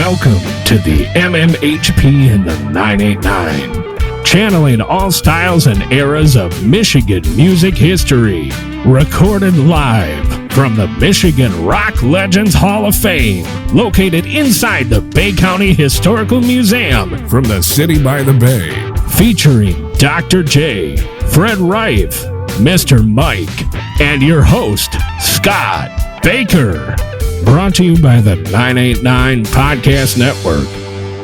Welcome to the MMHP in the 989, channeling all styles and eras of Michigan music history. Recorded live from the Michigan Rock Legends Hall of Fame, located inside the Bay County Historical Museum. From the city by the bay. Featuring Dr. J, Fred Reif, Mr. Mike, and your host, Scott Baker. Brought to you by the 989 Podcast Network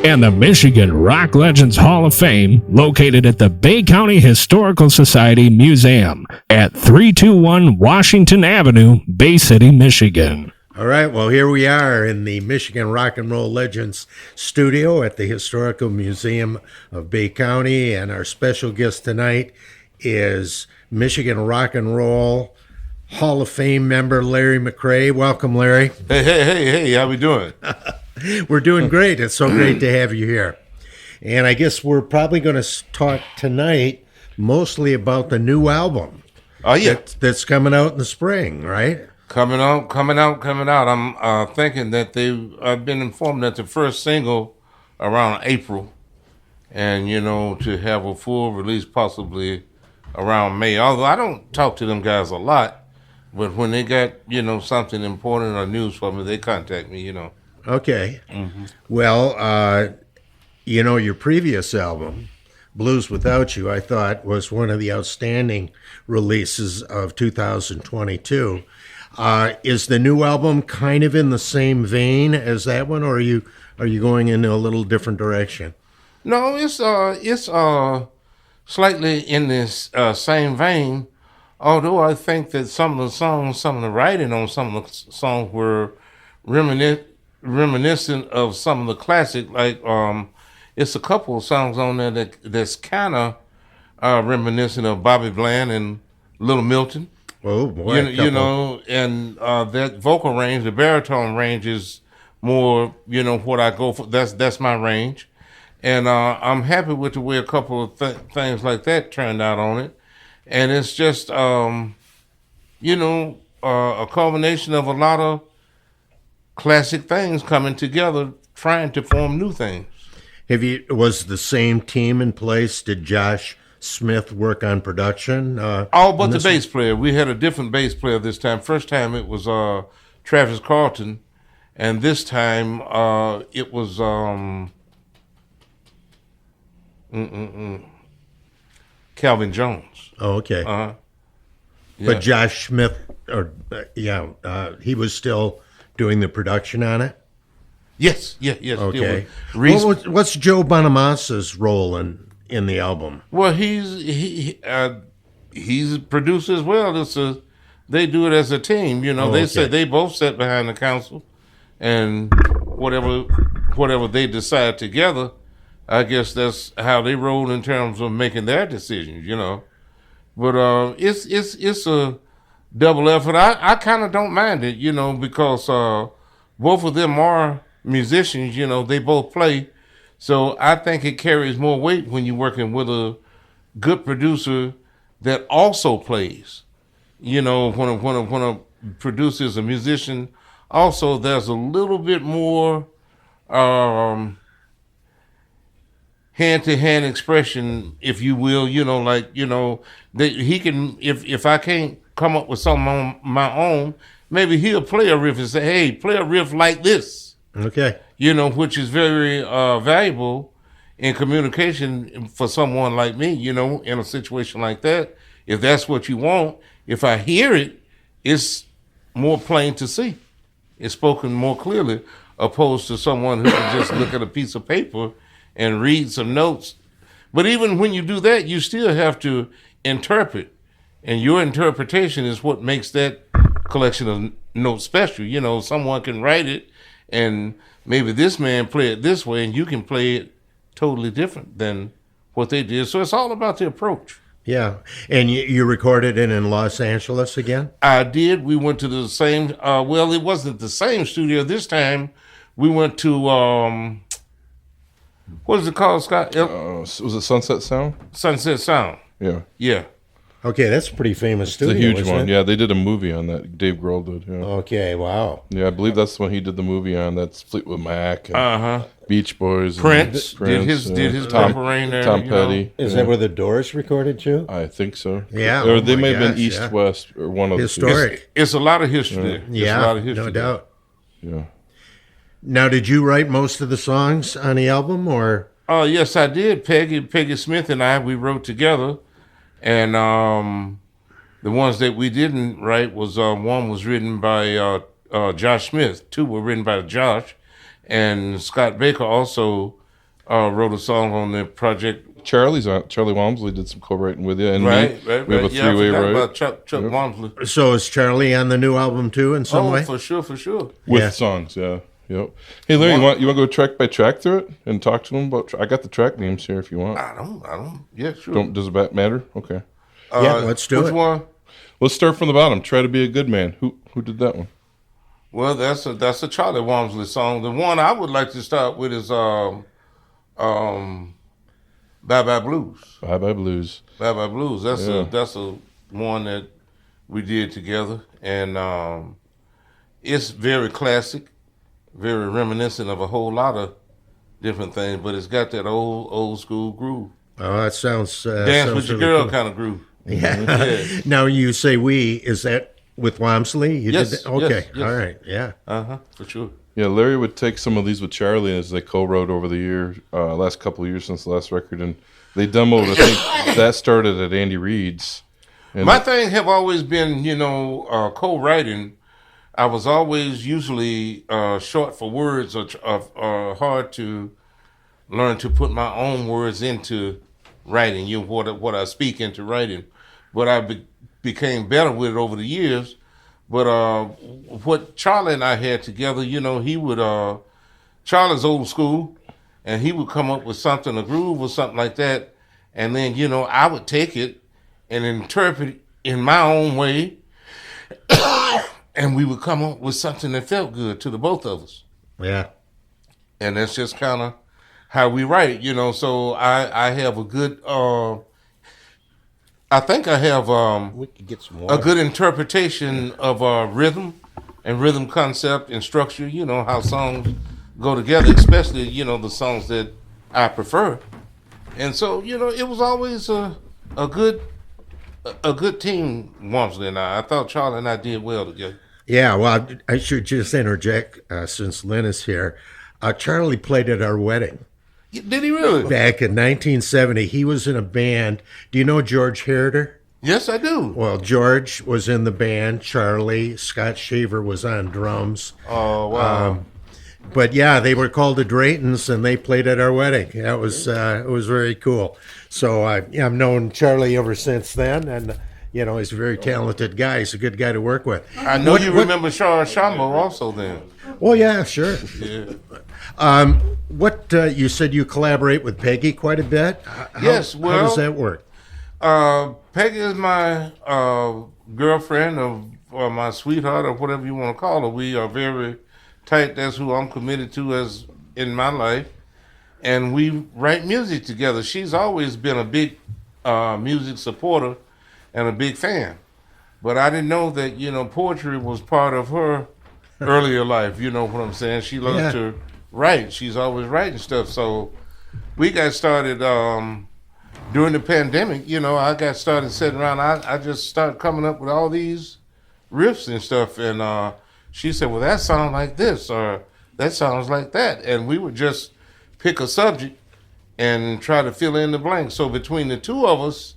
and the Michigan Rock Legends Hall of Fame, located at the Bay County Historical Society Museum at 321 Washington Avenue, Bay City, Michigan. All right, well, here we are in the Michigan Rock and Roll Legends studio at the Historical Museum of Bay County, and our special guest tonight is Michigan Rock and Roll Hall of Fame member Larry McCray. Welcome, Larry. Hey, how we doing? We're doing great. It's so great to have you here. And I guess we're probably going to talk tonight mostly about the new album. Oh, yeah. That's coming out in the spring, right? Coming out. I'm thinking that I've been informed that the first single around April, and, to have a full release possibly around May. Although I don't talk to them guys a lot, but when they got, something important or news for me, they contact me, Okay. Mm-hmm. Well, your previous album, Blues Without You, I thought was one of the outstanding releases of 2022. Is the new album kind of in the same vein as that one, or are you going in a little different direction? No, it's slightly in this same vein, although I think that some of the writing on some of the songs were reminiscent of some of the classic, like it's a couple of songs on there that's kind of reminiscent of Bobby Bland and Little Milton. Oh boy, and that vocal range, the baritone range, is more what I go for. That's my range, and I'm happy with the way a couple of things like that turned out on it, and it's just a culmination of a lot of classic things coming together, trying to form new things. Was the same team in place? Did Josh Smith work on production? All but the bass player. We had a different bass player this time. First time it was Travis Carlton, and this time it was Calvin Jones. Oh, okay. Yeah. But Josh Smith, he was still doing the production on it? Yes. Okay. What's Joe Bonamassa's role in the album? Well, he's a producer as well. They do it as a team. Say they both sit behind the console, and whatever they decide together, I guess that's how they roll in terms of making their decisions. But it's a double effort. I kind of don't mind it, because both of them are musicians. They both play. So I think it carries more weight when you're working with a good producer that also plays. When a producer is a musician, also there's a little bit more hand-to-hand expression, if you will. He can. If I can't come up with something on my own, maybe he'll play a riff and say, "Hey, play a riff like this." Okay. Which is very valuable in communication for someone like me, in a situation like that. If that's what you want, if I hear it, it's more plain to see. It's spoken more clearly, opposed to someone who can just look at a piece of paper and read some notes. But even when you do that, you still have to interpret. And your interpretation is what makes that collection of notes special. Someone can write it, and maybe this man play it this way, and you can play it totally different than what they did. So it's all about the approach. Yeah. And you recorded it in Los Angeles again? I did. We went to the same, it wasn't the same studio this time. We went to, what is it called, Scott? Was it Sunset Sound? Sunset Sound. Yeah. Yeah. Okay, that's a pretty famous It's studio. a huge isn't one. it? Yeah, they did a movie on that. Dave Grohl did. Yeah. Okay, wow. Yeah, I believe that's the one he did the movie on. That's Fleetwood Mac and Beach Boys. And Prince did his Tom, Purple Rain there. Tom you know. Petty. Is that where the Doors recorded too? I think so. Yeah, Or oh they my may have been gosh, East yeah. West or one of the Historic. It's a lot of history there. It's Yeah, a lot of history no there. doubt. two. Yeah. Now, did you write most of the songs on the album, or? Oh, yes, I did. Peggy Smith and I, we wrote together. And the ones that we didn't write was one was written by Josh Smith. Two were written by Josh. And Scott Baker also wrote a song on the project. Charlie Walmsley did some co-writing with you. And Right. we have a Yeah, I three-way forgot right about Chuck Walmsley. So is Charlie on the new album too, in some way? For sure. with Yeah. songs. Yeah. Yep. Hey, Larry, you want to go track by track through it and talk to them about? I got the track names here if you want. I don't. Yeah, sure. Does it matter? Okay. Yeah, let's do Which it. one? Let's start from the bottom. Try to be a good man. Who did that one? Well, that's a Charlie Walmsley song. The one I would like to start with is Bye Bye Blues. Bye Bye Blues. Bye Bye Blues. That's Yeah. a one that we did together, and it's very classic, very reminiscent of a whole lot of different things. But it's got that old school groove, Oh, that sounds. dance sounds with your really girl cool. kind of groove. Yeah. Yeah. Now you say we. Is that with Walmsley? You Yes, did that? Okay. yes. All right. Yeah. For sure. Yeah, Larry would take some of these with Charlie as they co-wrote over the last couple of years since the last record, and they demoed. I think that started at Andy Reid's. And My thing have always been, co-writing. I was always usually short for words or hard to learn to put my own words into writing. What I speak into writing, but I became better with it over the years. But what Charlie and I had together, he would Charlie's old school, and he would come up with something, a groove or something like that, and then I would take it and interpret it in my own way, and we would come up with something that felt good to the both of us. Yeah. And that's just kind of how we write, So I have a good, I think I have We could get some a more. good interpretation of rhythm and rhythm concept and structure. How songs go together, especially the songs that I prefer. And so it was always a good team. Walmsley and I thought Charlie and I did well together. Yeah. Well, I should just interject since Lynn is here. Charlie played at our wedding Did he really? back in 1970. He was in a band. Do you know George Herder? Yes, I do. Well, George was in the band. Charlie, Scott Shaver was on drums. Oh wow. But yeah, they were called the Draytons, and they played at our wedding. That was it was very cool. So I've known Charlie ever since then, and he's a very talented guy. He's a good guy to work with. I know you remember Charles Shambo also then. Oh yeah, sure. Yeah. What you said you collaborate with Peggy quite a bit? Yes, how well- does that work? Peggy is my girlfriend or my sweetheart or whatever you want to call her. We are very tight. That's who I'm committed to as in my life. And we write music together. She's always been a big music supporter and a big fan. But I didn't know that, poetry was part of her earlier life. You know what I'm saying? She loves to write. She's always writing stuff. So we got started during the pandemic. I got started sitting around. I just started coming up with all these riffs and stuff. And she said, well, that sounds like this or that sounds like that. And we would just pick a subject and try to fill in the blanks. So between the two of us,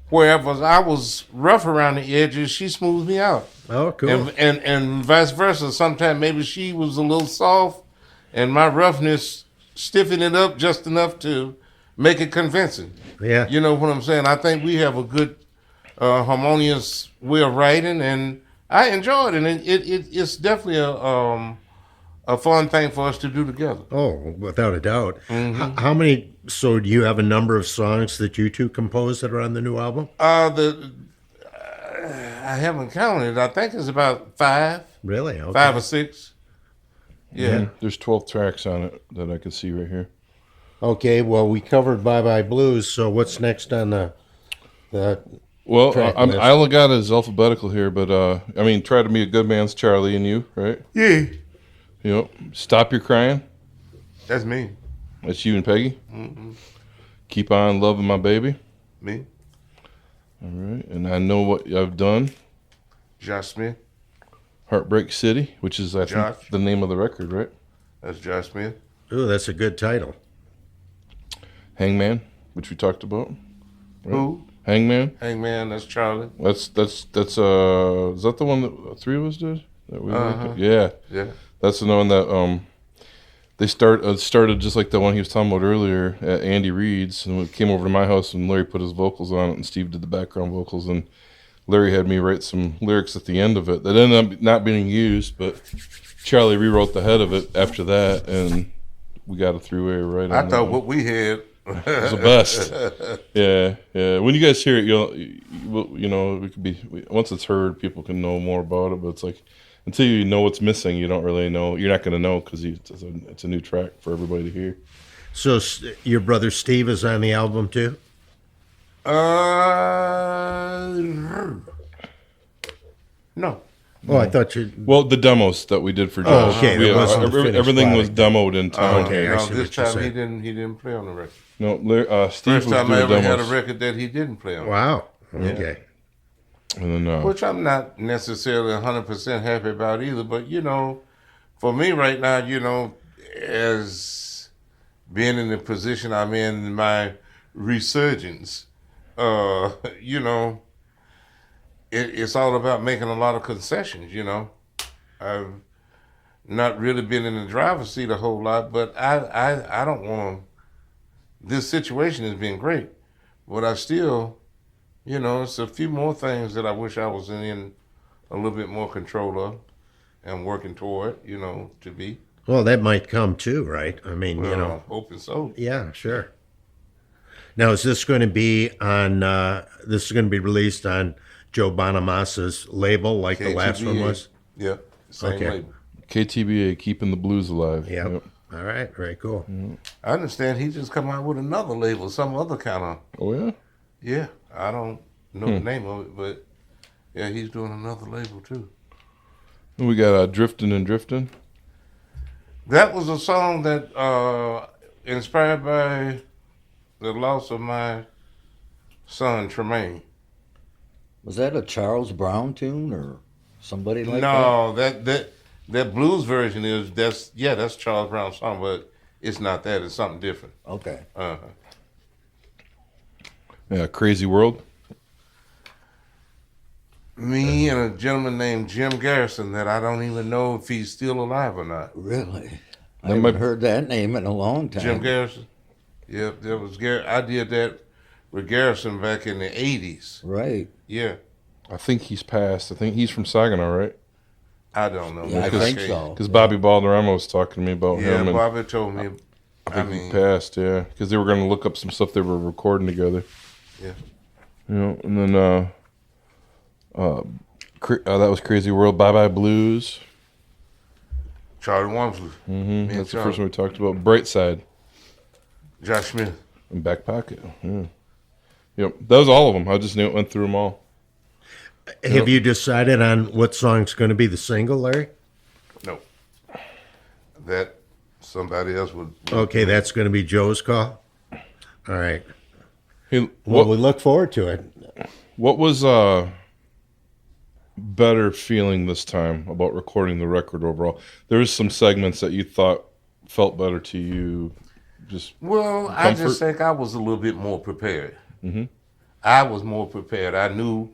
wherever I was rough around the edges, she smoothed me out. Oh, cool. And vice versa. Sometimes maybe she was a little soft and my roughness stiffened it up just enough to make it convincing. Yeah. You know what I'm saying? I think we have a good harmonious way of writing, and I enjoy it. And it's definitely a fun thing for us to do together. Oh, without a doubt. Mm-hmm. How many? So, do you have a number of songs that you two composed that are on the new album? I haven't counted. I think it's about 5. Really? Okay. 5 or 6. Yeah. There's 12 tracks on it that I can see right here. Okay. Well, we covered Bye Bye Blues. So, what's next on the Well, track I list. only got his alphabetical here, but I mean, Try to Be a Good Man's Charlie and you, right? Yeah, You know, Stop Your Crying. that's me. That's you and Peggy. Keep On Loving My Baby. Me, All right, and I Know What I've Done. Josh Smith. Heartbreak City, which is I think Josh. the name of the record, right? That's Josh Smith. Ooh, that's a good title. Hangman, which we talked about. Who? Hangman. Hangman. That's Charlie. That's is that the one that three of us did? That we yeah. Yeah. That's the one that they started just like the one he was talking about earlier at Andy Reid's, and we came over to my house and Larry put his vocals on it and Steve did the background vocals, and Larry had me write some lyrics at the end of it that ended up not being used, but Charlie rewrote the head of it after that, and we got a three-way right on I that thought one. what we had It's the best. Yeah. When you guys hear it, we could be once it's heard, people can know more about it. But it's like until you know what's missing, you don't really know. You're not going to know because it's a new track for everybody to hear. So your brother Steve is on the album too? No. Oh, I thought you. Well, the demos that we did for Josh, okay, it wasn't a finished everything was product. demoed in time. Okay, I No, see this what you're time saying. he didn't play on the record. No, Steve First was time I doing ever had a demos, record that he didn't play on. Wow. Okay. and then Which I'm not necessarily 100% happy about either. But, for me right now, as being in the position I'm in my resurgence, it's all about making a lot of concessions, I've not really been in the driver's seat a whole lot, but I don't want to. This situation has been great, but I still, it's a few more things that I wish I was in a little bit more control of and working toward, to be. Well, that might come too, right? I mean, Well, I'm hoping so. Yeah, sure. Now, is this going to be on? This is going to be released on Joe Bonamassa's label, like the last one KTBA. was. Yeah, same Okay. label. KTBA, Keeping the Blues Alive. Yep. All right. Very cool. I understand he just come out with another label, some other kind of. Oh yeah. Yeah, I don't know the name of it, but yeah, he's doing another label too. And we got Driftin' and Driftin'. That was a song that inspired by the loss of my son Tremaine. Was that a Charles Brown tune or somebody like that? No, that blues version that's Charles Brown's song, but it's not that. It's something different. Okay. Yeah, Crazy World. Me and a gentleman named Jim Garrison that I don't even know if he's still alive or not. Really? I That haven't might- heard that name in a long time. Jim Garrison. Yep, that was I did that with Garrison back in the 80s. Right. Yeah, I think he's passed. I think he's from Saginaw, right? I don't know. Yeah, I Because- think so. Because Bobby Balderrama was talking to me about Yeah, him, and Bobby told me. I think he passed. Yeah, because they were going to look up some stuff they were recording together. Yeah. And then that was Crazy World. Bye Bye Blues. Charlie Walmsley. Mm-hmm. That's the Charlie. first one we talked about. Bright Side Josh Smith. and Back Pocket. Yeah. Yep, that was all of them. I just went through them all. Have you decided on what song's going to be the single, Larry? No. That somebody else would. Okay, that's going to be Joe's call. All right. Hey, Well, we look forward to it. what was better feeling this time about recording the record overall? There was some segments that you thought felt better to you. Just Well, I Comfort? just think I was a little bit more prepared. Mm-hmm. I was more prepared. I knew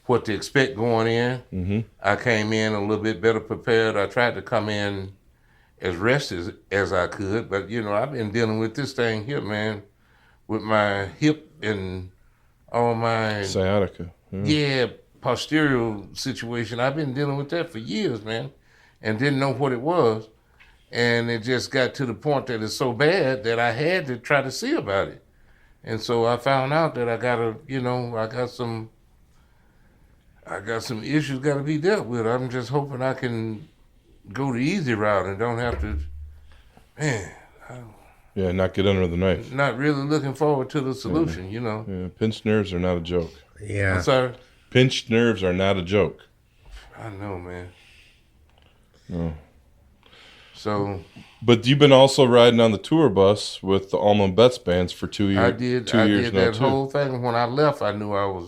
what to expect going in. Mm-hmm. I came in a little bit better prepared. I tried to come in as rested as I could, but I've been dealing with this thing here, man, with my hip and all my sciatica. Yeah. posterior situation. I've been dealing with that for years, man, and didn't know what it was. And it just got to the point that it's so bad that I had to try to see about it. And so I found out that I got some issues got to be dealt with. I'm just hoping I can go the easy route and don't have to, man, Yeah, not get under the knife. Not really looking forward to the solution, you know. Yeah, pinched nerves are not a joke. Yeah. I'm sorry. Pinched nerves are not a joke. I know, man. No. So. But you've been also riding on the tour bus with the Allman Betts bands for 2 years. I did that whole thing. When I left, I knew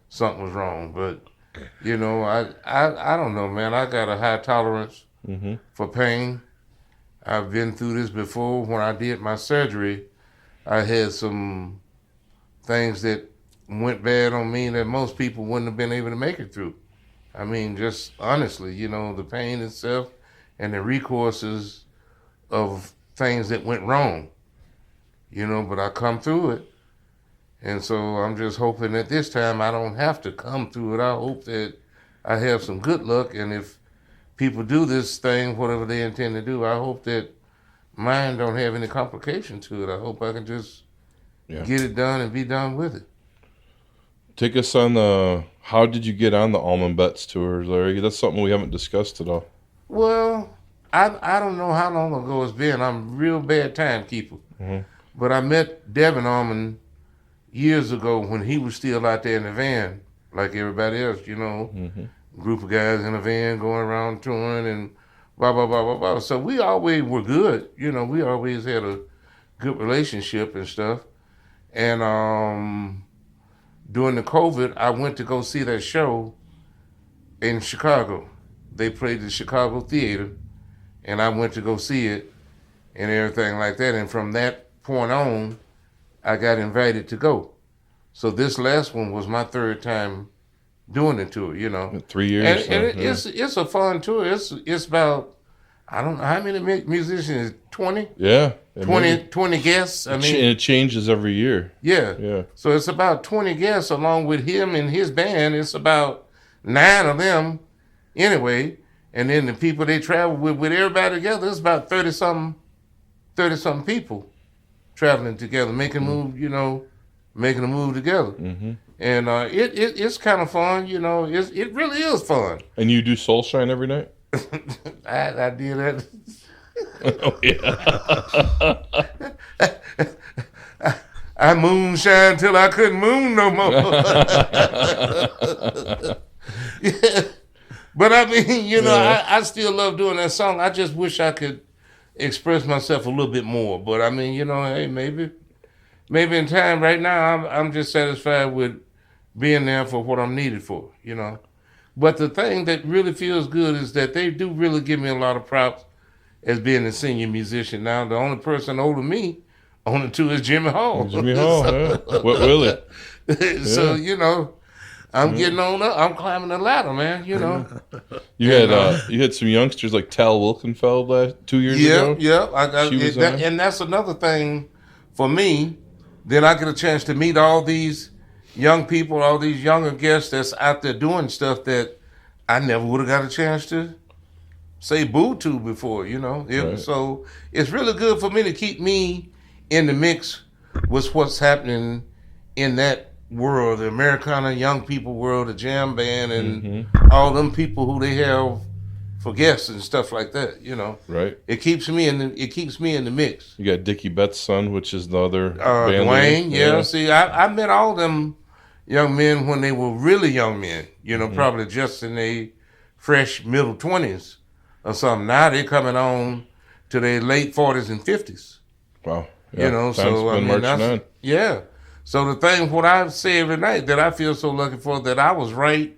something was wrong. But you know, I don't know, man. I got a high tolerance for pain. I've been through this before. When I did my surgery, I had some things that went bad on me that most people wouldn't have been able to make it through. I mean, just honestly, you know, the pain itself and the recourses of things that went wrong, you know, but I come through it. And so I'm just hoping that this time I don't have to come through it. I hope that I have some good luck. And if people do this thing, whatever they intend to do, I hope that mine don't have any complication to it. I hope I can just get it done and be done with it. Take us on how did you get on the Allman Betts tour, Larry? That's something we haven't discussed at all. Well, I don't know how long ago it's been. I'm a real bad timekeeper. But I met Devin Allman years ago when he was still out there in the van, like everybody else, you know. Group of guys in a van going around touring and blah, blah, blah, blah, blah. So we always were good. You know, we always had a good relationship and stuff. And during the COVID, I went to go see that show in Chicago. They played the Chicago Theater. And I went to go see it and everything like that. And from that point on, I got invited to go. So this last one was my third time doing the tour, you know. 3 years. And it's a fun tour. It's about, I don't know, how many musicians? 20? Yeah. 20 guests. I mean, and it changes every year. Yeah. So it's about 20 guests along with him and his band. It's about 9 of them anyway. And then the people they travel with everybody together, it's about 30-something people traveling together, making a move, you know, making a move together. And it's kind of fun, you know. It really is fun. And you do Soul Shine every night? I did that. Oh, yeah. I moonshine till I couldn't moon no more. Yeah. But I mean, you know, I still love doing that song. I just wish I could express myself a little bit more. But I mean, you know, hey, maybe in time. Right now, I'm just satisfied with being there for what I'm needed for, you know. But the thing that really feels good is that they do really give me a lot of props as being a senior musician. Now, the only person older than me on the tour is Jimmy Hall. Jimmy Hall, What Willie? So, you know, I'm getting on up. I'm climbing the ladder, man, you know. You had some youngsters like Tal Wilkenfeld 2 years ago? Yeah. And that's another thing for me. Then I get a chance to meet all these young people, all these younger guests that's out there doing stuff that I never would have got a chance to say boo to before, you know. So it's really good for me to keep me in the mix with what's happening in that world, the Americana young people world, the jam band, and all them people who they have for guests and stuff like that, you know. Right. It keeps me in the mix. You got Dickie Betts' son, which is the other band Dwayne, yeah. See, I met all them young men when they were really young men, you know, probably just in their fresh middle 20s or something. Now they're coming on to their late 40s and 50s. Wow. Yeah. You know, so I mean, that's, yeah. So the thing, what I say every night that I feel so lucky for, that I was right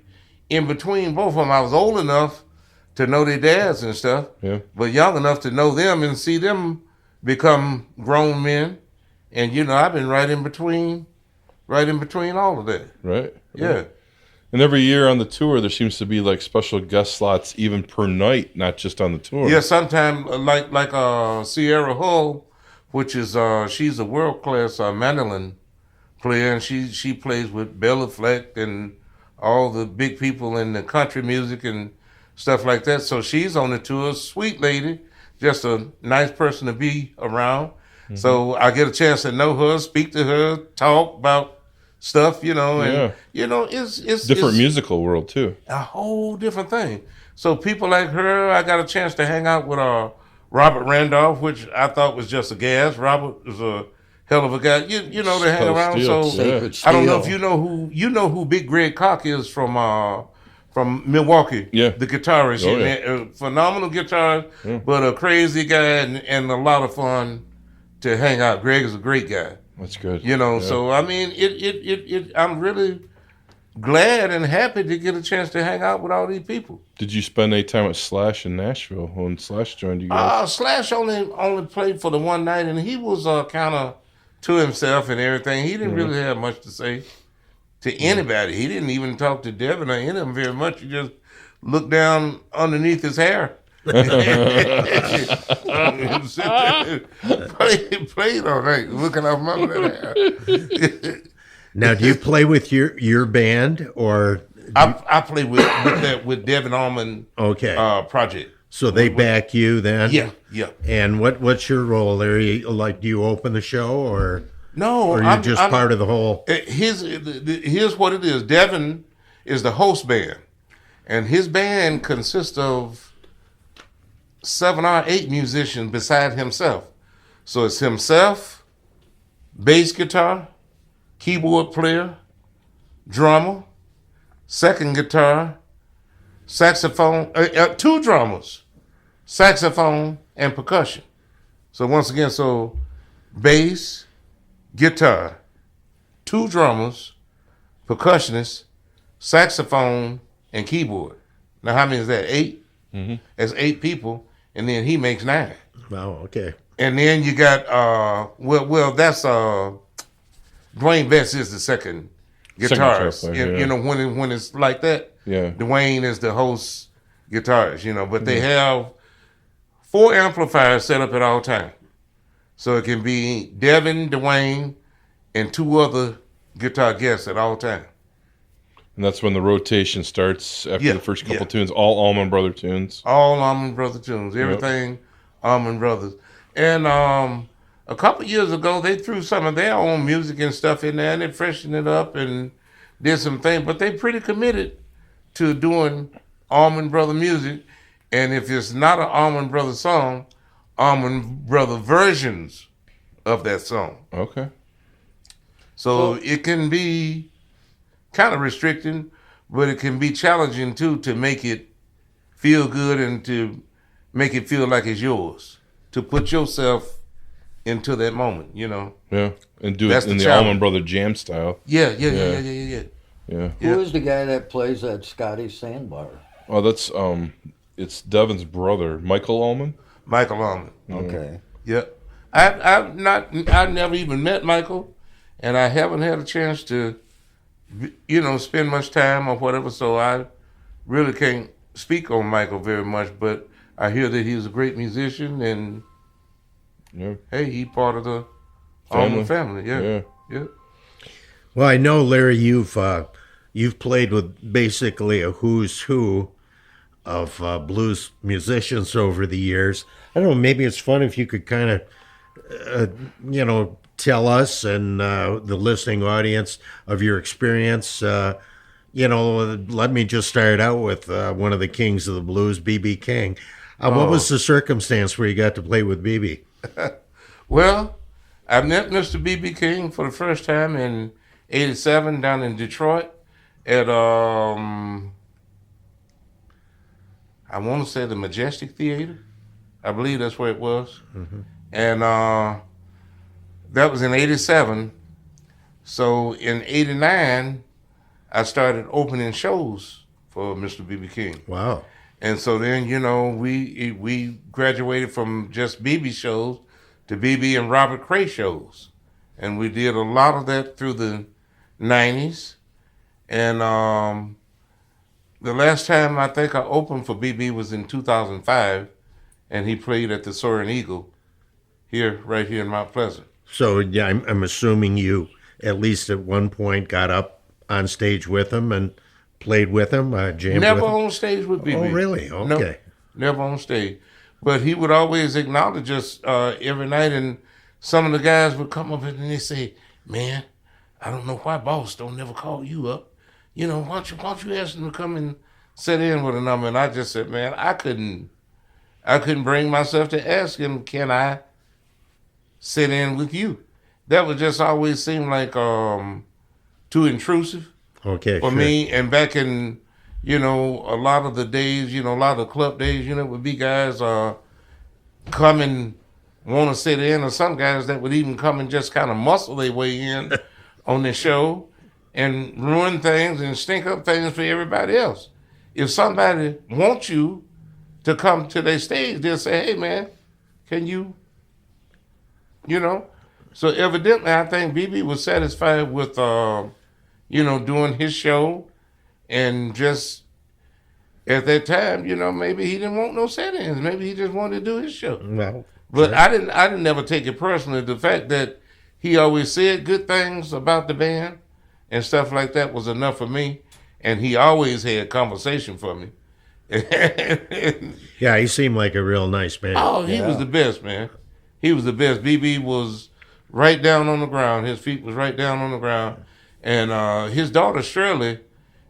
in between both of them. I was old enough to know their dads and stuff, but young enough to know them and see them become grown men. And, you know, I've been right in between all of that. Right. Yeah. And every year on the tour, there seems to be like special guest slots even per night, not just on the tour. Yeah, sometimes like Sierra Hull, which is she's a world-class mandolin player, and she plays with Bella Fleck and all the big people in the country music and stuff like that. So she's on the tour, sweet lady, just a nice person to be around. So I get a chance to know her, speak to her, talk about stuff, you know, and you know, it's different musical world too. A whole different thing. So people like her, I got a chance to hang out with Robert Randolph, which I thought was just a gas. Robert was a hell of a guy, you know, to hang around. Steel, So Sacred I don't know Steel. if you know who Big Greg Koch is from Milwaukee. Yeah. The guitarist. Oh, yeah. Phenomenal guitarist, but a crazy guy and a lot of fun to hang out. Greg is a great guy. That's good. You know, Yeah. so I mean, I'm really glad and happy to get a chance to hang out with all these people. Did you spend any time at Slash in Nashville when Slash joined you guys? Slash only played for the one night, and he was kind of to himself and everything. He didn't really have much to say to anybody. He didn't even talk to Devin or any of them very much. He just looked down underneath his hair. Played all night, looking off my little hair. Now, do you play with your band or? I play with Devin Allman. Okay. Project. So they back you then? Yeah. And what's your role there? Like, do you open the show or? No, Or you're just part of the whole? Here's what it is. Devin is the host band, and his band consists of 7 or 8 musicians beside himself. So it's himself, bass guitar, keyboard player, drummer, second guitar, saxophone, 2 drummers, saxophone, and percussion. So once again, bass, guitar, 2 drummers, percussionists, saxophone, and keyboard. Now, how many is that? 8? Mm-hmm. That's 8 people, and then he makes 9. Wow, okay. And then you got, that's Dwayne Betts is the second guitarist. Player, yeah. You know, when it's like that, Yeah. Dwayne is the host guitarist, you know, but they have 4 amplifiers set up at all times. So it can be Devin, Dwayne, and 2 other guitar guests at all times. And that's when the rotation starts after Yeah, the first couple yeah. tunes, all Allman Brother tunes. All Allman Brother tunes, everything Allman Brothers. And a couple years ago, they threw some of their own music and stuff in there, and they freshened it up and did some things. But they pretty committed to doing Allman Brother music. And if it's not an Allman Brother song, Allman Brother versions of that song. Okay. So it can be kind of restricting, but it can be challenging too to make it feel good and to make it feel like it's yours. To put yourself into that moment, you know. Yeah. And do That's it in the the challenge. Allman Brother jam style. Yeah. Yeah. Who is the guy that plays at Scotty's Sandbar? Oh, that's it's Devin's brother, Michael Allman. Michael Allman. Okay. Yep. I've never even met Michael, and I haven't had a chance to, spend much time or whatever. So I really can't speak on Michael very much. But I hear that he's a great musician, and hey, he's part of the Allman family. Yeah. Well, I know, Larry, you've played with basically a who's who of blues musicians over the years. I don't know, maybe it's fun if you could kind of, tell us and the listening audience of your experience. Let me just start out with one of the kings of the blues, B.B. King. What was the circumstance where you got to play with B.B.? Well, I met Mr. B.B. King for the first time in '87 down in Detroit at, I want to say the Majestic Theater. I believe that's where it was. Mm-hmm. And that was in '87. So in '89, I started opening shows for Mr. B.B. King. Wow. And so then, we graduated from just BB shows to BB and Robert Cray shows. And we did a lot of that through the 90s. And the last time I think I opened for BB was in 2005, and he played at the Soaring Eagle right here in Mount Pleasant. So, yeah, I'm assuming you, at least at one point, got up on stage with him and played with him, jammed Never with him? on stage with BB. Oh, really? Okay. No, never on stage. But he would always acknowledge us every night, and some of the guys would come up and they say, "Man, I don't know why Boss don't never call you up. Why don't you ask him to come and sit in with a number?" And I just said, "Man, I couldn't I couldn't bring myself to ask him, can I sit in with you? That would just always seem like too intrusive for me. And back in, a lot of the days, a lot of the club days, would be guys come and want to sit in, or some guys that would even come and just kind of muscle their way in on the show and ruin things and stink up things for everybody else. If somebody wants you to come to their stage, they'll say, hey, man, can you, So evidently, I think BB was satisfied with, doing his show, and just at that time, maybe he didn't want no sit-ins. Maybe he just wanted to do his show. Well, but I didn't never take it personally. The fact that he always said good things about the band and stuff like that was enough for me, and he always had conversation for me. Yeah, he seemed like a real nice man. Oh, he was the best, man. He was the best. BB was right down on the ground. His feet was right down on the ground. And his daughter, Shirley,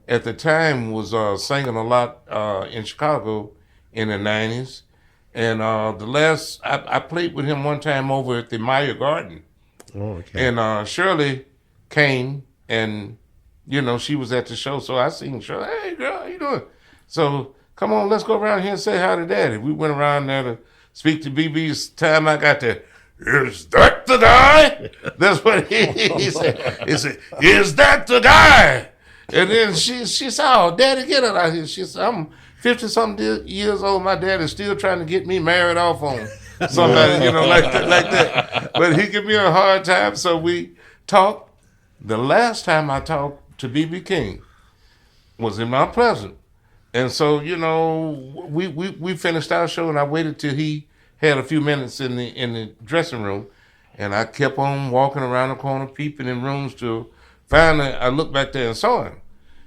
at the time was singing a lot in Chicago in the 90s. And I played with him one time over at the Meyer Garden. Oh, okay. And Shirley came, and, she was at the show. So I seen Shirley, hey, girl, how you doing? So come on, let's go around here and say hi to Daddy. We went around there to speak to BB's. Time I got there, is that the guy? That's what he said. He said, is that the guy? And then she said, oh, Daddy, get it out here. She said, I'm 50-something years old. My dad is still trying to get me married off on somebody, like that. But he gave me a hard time. So we talked. The last time I talked to BB King was in Mount Pleasant. And so, we finished our show, and I waited till he had a few minutes in the dressing room, and I kept on walking around the corner, peeping in rooms till finally I looked back there and saw him.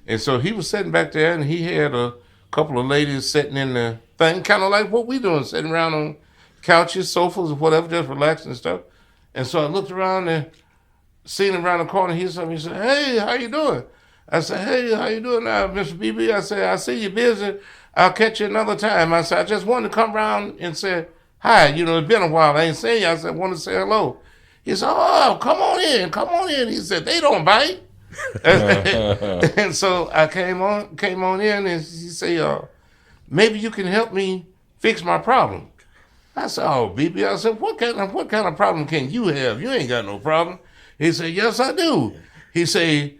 And so he was sitting back there, and he had a couple of ladies sitting in the thing, kind of like what we doing, sitting around on couches, sofas, or whatever, just relaxing and stuff. And so I looked around and seen him around the corner. He said, hey, how you doing? I said, hey, how you doing now, Mr. BB? I said, I see you busy. I'll catch you another time. I said, I just wanted to come around and say hi. It's been a while. I ain't seen you. I said, I want to say hello. He said, oh, come on in. He said, they don't bite. And so I came on in, and he said, maybe you can help me fix my problem. I said, oh, BB. I said, what kind of problem can you have? You ain't got no problem. He said, yes, I do. He said,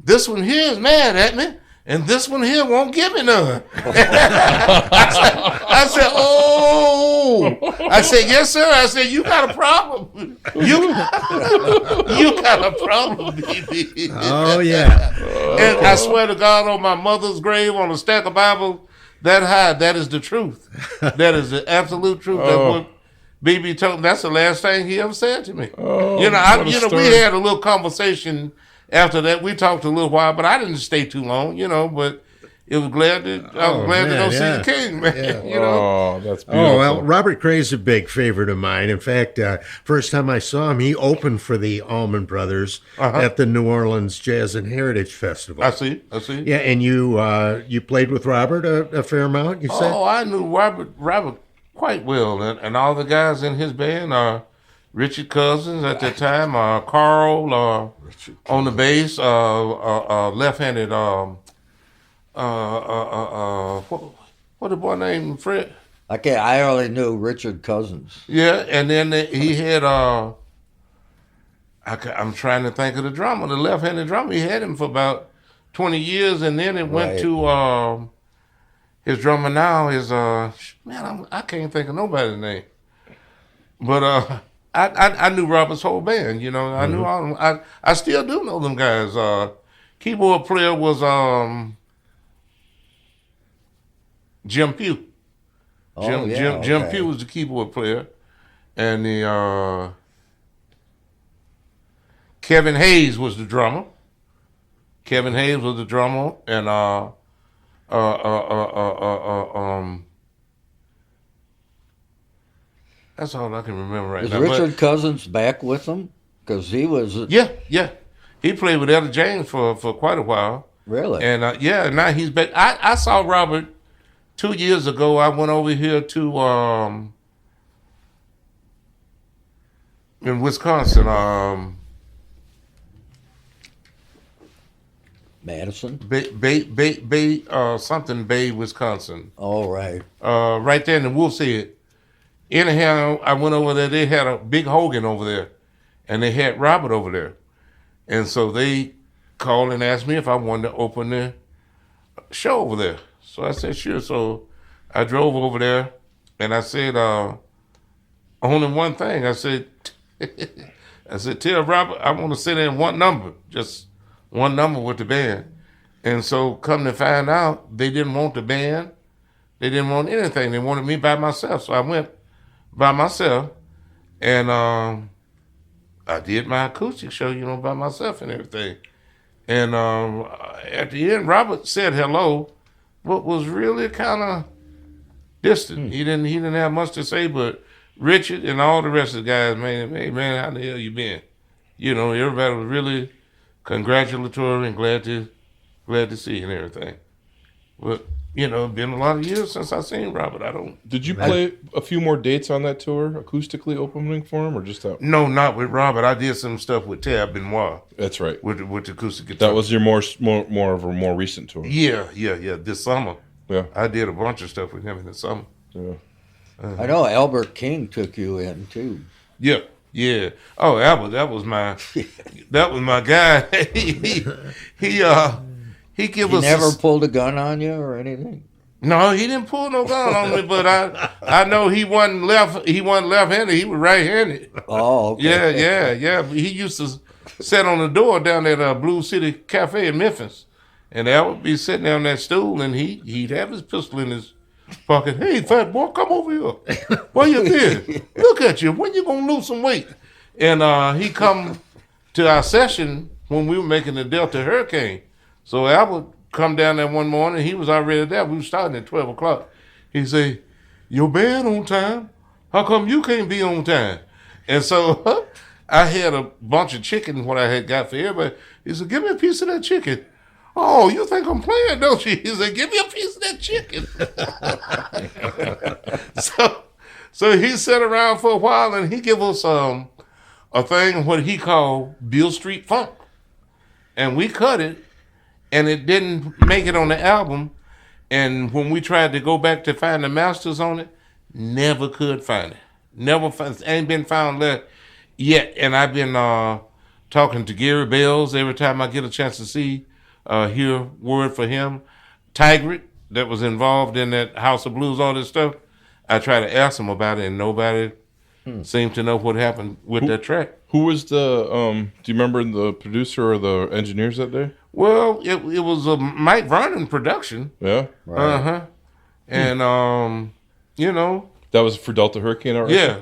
this one here is mad at me, and this one here won't give me none. I said, oh. I said, yes, sir. I said, you got a problem. You got a problem, BB. Oh, yeah. And I swear to God, on my mother's grave, on a stack of Bibles that high, that is the truth. That is the absolute truth. That's what BB told me. That's the last thing he ever said to me. We had a little conversation. After that, we talked a little while, but I didn't stay too long, but I was glad to go see the King, man. Yeah. Oh, that's beautiful. Oh, well, Robert Cray's a big favorite of mine. In fact, first time I saw him, he opened for the Allman Brothers at the New Orleans Jazz and Heritage Festival. I see. Yeah, and you played with Robert a fair amount, you said? Oh, I knew Robert quite well, and all the guys in his band are Richard Cousins at that time, Carl on the bass, left-handed, what the boy named Fred? I only knew Richard Cousins. Yeah, and then he had, I'm trying to think of the drummer, the left-handed drummer. He had him for about 20 years, and then it went to his drummer now is, I can't think of nobody's name. But I knew Robert's whole band, I knew all of them. I still do know them guys. Keyboard player was Jim Pugh. Jim Pugh was the keyboard player. And the Kevin Hayes was the drummer. And that's all I can remember right now. Is Richard Cousins back with them? Because he was... Yeah. He played with Etta James for quite a while. Really? And now he's back. I saw Robert 2 years ago, I went over here to in Wisconsin, Madison. something Bay, Wisconsin. All right. Right there in the Wolf's Head. Anyhow, I went over there. They had a big Hogan over there, and they had Robert over there, and so they called and asked me if I wanted to open the show over there. So I said sure. So I drove over there, and I said only one thing. I said, tell Robert I want to sit in one number, just one number with the band. And so come to find out, they didn't want the band. They didn't want anything. They wanted me by myself. So I went by myself, and I did my acoustic show, by myself and everything. And at the end, Robert said hello, but was really kind of distant. He didn't have much to say, but Richard and all the rest of the guys, man, hey man, how the hell you been? Everybody was really congratulatory and glad to see you and everything. But been a lot of years since I seen Robert. Did you play a few more dates on that tour, acoustically opening for him, or just that? No, not with Robert. I did some stuff with Tab Benoit. That's right. With the acoustic guitar. That was your more of a more recent tour. Yeah. This summer. Yeah. I did a bunch of stuff with him in the summer. Yeah. I know Albert King took you in too. Yeah. Oh, Albert, that was my guy. He give us. He never pulled a gun on you or anything. No, he didn't pull no gun on me, but I know he wasn't left-handed. He was right-handed. Oh, okay. Yeah. He used to sit on the door down at Blue City Cafe in Memphis, and Albert would be sitting there on that stool, and he'd have his pistol in his pocket. Hey, fat boy, come over here. Where you been? Look at you. When you gonna lose some weight? And he come to our session when we were making the Delta Hurricane. So Albert come down there one morning. He was already there. We were starting at 12 o'clock. He say, your band on time? How come you can't be on time? And so I had a bunch of chicken, what I had got for everybody. He said, give me a piece of that chicken. Oh, you think I'm playing, don't you? He said, give me a piece of that chicken. So he sat around for a while, and he give us a thing, what he called Beale Street Funk. And we cut it, and it didn't make it on the album. And when we tried to go back to find the masters on it, never could find it. Ain't been found yet. And I've been talking to Gary Bells every time I get a chance to hear word for him. Tigrit, that was involved in that House of Blues, all this stuff. I try to ask him about it, and nobody seemed to know what happened with that track. Who was the, do you remember the producer or the engineers that day? Well, it was a Mike Vernon production. Yeah? Right. And, That was for Delta Hurricane, all right? Yeah.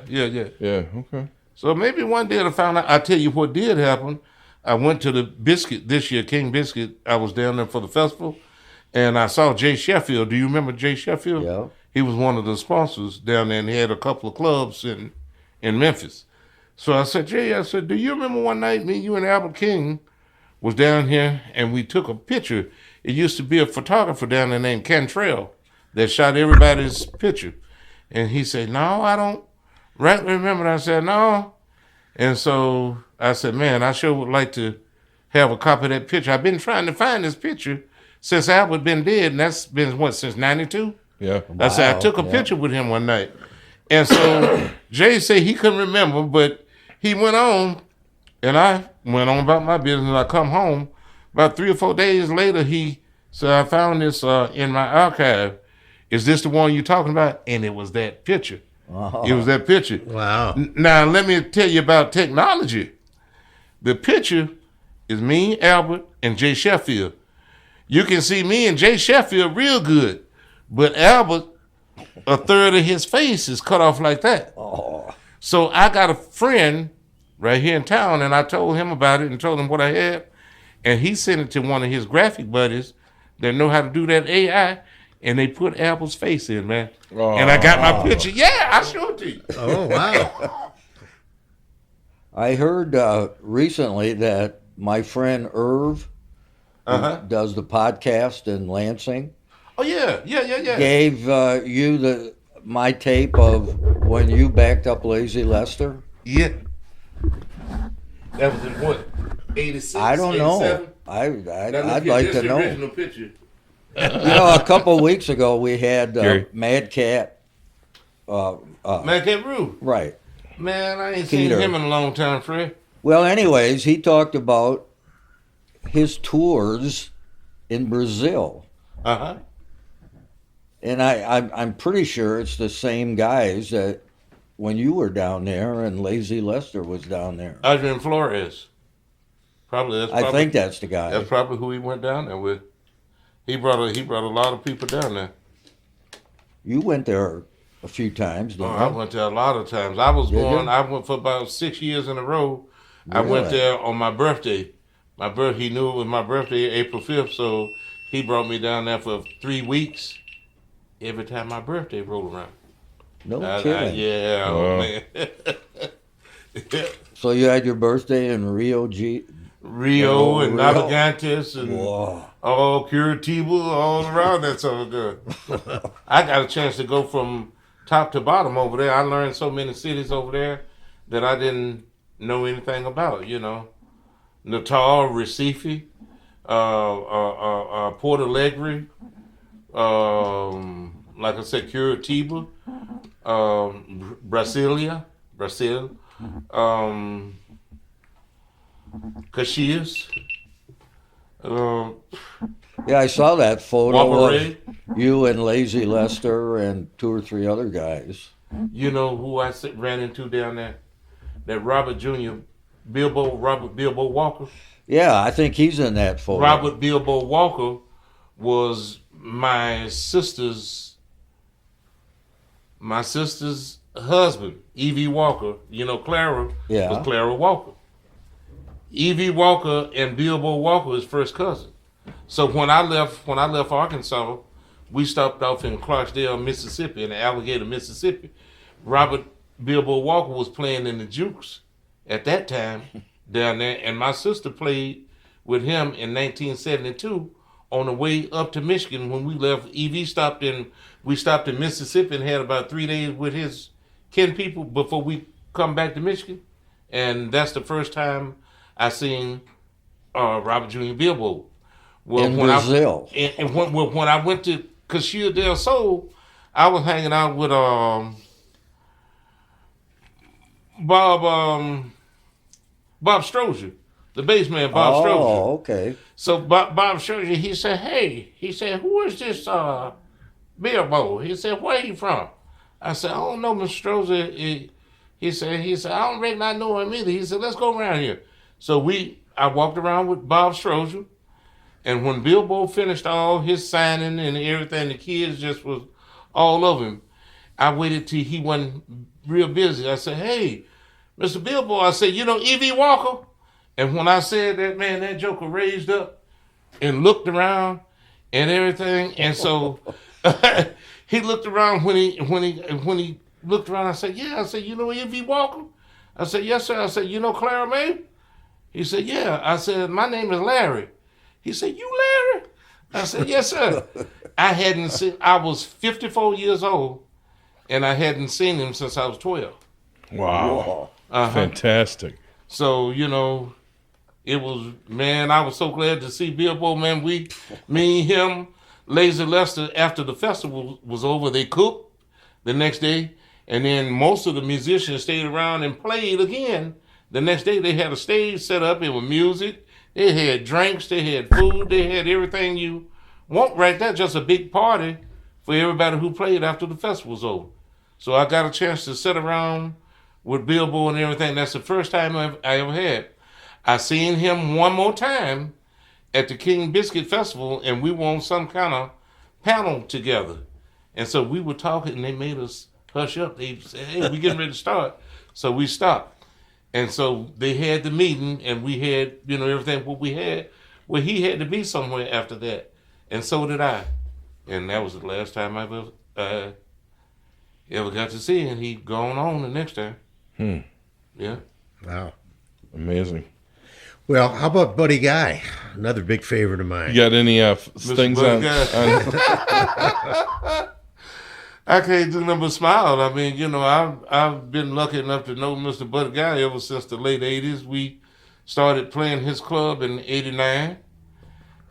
Yeah, okay. So maybe one day to find out. I'll tell you what did happen. I went to the Biscuit this year, King Biscuit. I was down there for the festival, and I saw Jay Sheffield. Do you remember Jay Sheffield? Yeah. He was one of the sponsors down there, and he had a couple of clubs in Memphis. So I said, Jay, do you remember one night me, you, and Albert King was down here, and we took a picture. It used to be a photographer down there named Cantrell that shot everybody's picture. And he said, no, I don't rightly remember. And I said, no. And so I said, man, I sure would like to have a copy of that picture. I've been trying to find this picture since Albert been dead, and that's been, since 92? Yeah. I said, I took a picture with him one night. And so Jay said he couldn't remember, but he went on, and I went on about my business. I come home. About 3 or 4 days later, he said, I found this in my archive. Is this the one you're talking about? And it was that picture. Oh. It was that picture. Wow. Now, let me tell you about technology. The picture is me, Albert, and Jay Sheffield. You can see me and Jay Sheffield real good, but Albert, a third of his face is cut off like that. Oh. So I got a friend right here in town, and I told him about it and told him what I had, and he sent it to one of his graphic buddies that know how to do that AI, and they put Albert's face in, man. Oh. And I got my picture. Yeah, I showed it to you. Oh, wow. I heard recently that my friend Irv, who does the podcast in Lansing, Oh yeah. gave you my tape of when you backed up Lazy Lester? Yeah. That was in what? 86. I don't know. 87? I'd like to know. Original picture. A couple weeks ago we had Mad Cat. Man, Cat Rue. Right. Man, I ain't Peter. seen him in a long time, Fred. Well, anyways, he talked about his tours in Brazil. Uh-huh. And I'm pretty sure it's the same guys that when you were down there and Lazy Lester was down there. Adrian Flores. I think that's the guy. That's probably who he went down there with. He brought a lot of people down there. You went there a few times, didn't you? I went there a lot of times. I went for about 6 years in a row. I went there on my birthday. He knew it was my birthday, April 5th, so he brought me down there for 3 weeks. Every time my birthday rolled around. No kidding. Yeah, Wow. man. So you had your birthday in Rio and Navegantes and Whoa. Curitiba, all around that so good. I got a chance to go from top to bottom over there. I learned so many cities over there that I didn't know anything about, Natal, Recife, Port Alegre, like I said, Curitiba, Brazil, Caxias. Yeah, I saw that photo of Waparay. you and Lazy Lester and 2 or 3 other guys. You know who I ran into down there? That Robert Jr., Robert Bilbo Walker. Yeah, I think he's in that photo. Robert Bilbo Walker was my sister's husband, Evie Walker. Clara was Clara Walker. Evie Walker and Bilbo Walker was first cousin. So when I left Arkansas, we stopped off in Clarksdale, Mississippi, in Alligator, Mississippi. Robert Bilbo Walker was playing in the Jukes at that time down there, and my sister played with him in 1972 on the way up to Michigan. When we left, we stopped in Mississippi and had about 3 days with his kin people before we come back to Michigan, and that's the first time I seen Robert Jr. Bilbo. Well, in Brazil. When I went to Caxias del Sol, I was hanging out with Bob Strozier, the bass man, Bob Strozier. Oh, okay. So Bob Strozier, he said, who is this Bilbo? He said, where he from? I said, I don't know, Mr. Strozier. He said, I don't reckon I know him either. He said, let's go around here. So I walked around with Bob Strozier, and when Bilbo finished all his signing and everything, the kids just was all over him. I waited till he wasn't real busy. I said, hey, Mr. Bilbo, I said, Evie Walker? And when I said that, man, that joker raised up and looked around and everything. And so he looked around when he looked around. I said, yeah. I said, Evie Walker? I said, yes, sir. I said, Clara May? He said, yeah. I said, my name is Larry. He said, you Larry? I said, yes, sir. I was 54 years old, and I hadn't seen him since I was 12. Wow. Fantastic. So, it was, man, I was so glad to see Bilbo, man. Me, him, Lazy Lester, after the festival was over, they cooked the next day, and then most of the musicians stayed around and played again. The next day, they had a stage set up. It was music. They had drinks. They had food. They had everything you want right there. Just a big party for everybody who played after the festival was over. So I got a chance to sit around with Bilbo and everything. That's the first time I ever had. I seen him one more time at the King Biscuit Festival, and we were on some kind of panel together. And so we were talking, and they made us hush up. They said, hey, we getting ready to start. So we stopped. And so they had the meeting, and we had, everything what we had. Well, he had to be somewhere after that, and so did I. And that was the last time I ever got to see him. He gone on the next time. Yeah. Wow. Amazing. Well, how about Buddy Guy? Another big favorite of mine. You got any things Buddy on? I can't do nothing but smile. I mean, I've been lucky enough to know Mr. Buddy Guy ever since the late 80s. We started playing his club in 89.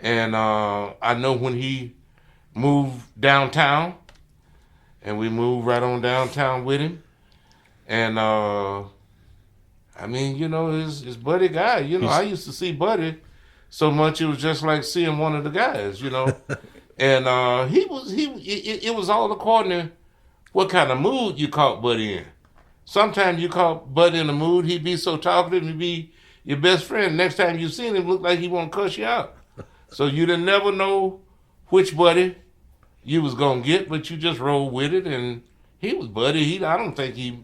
And I know when he moved downtown, and we moved right on downtown with him. And, I mean, his Buddy Guy. I used to see Buddy so much it was just like seeing one of the guys, And it was all according to what kind of mood you caught Buddy in. Sometimes you caught Buddy in a mood, he'd be so talkative, he'd be your best friend. Next time you seen him, looked like he want to cuss you out. So you didn't never know which Buddy you was going to get, but you just rolled with it. And he was Buddy. I don't think he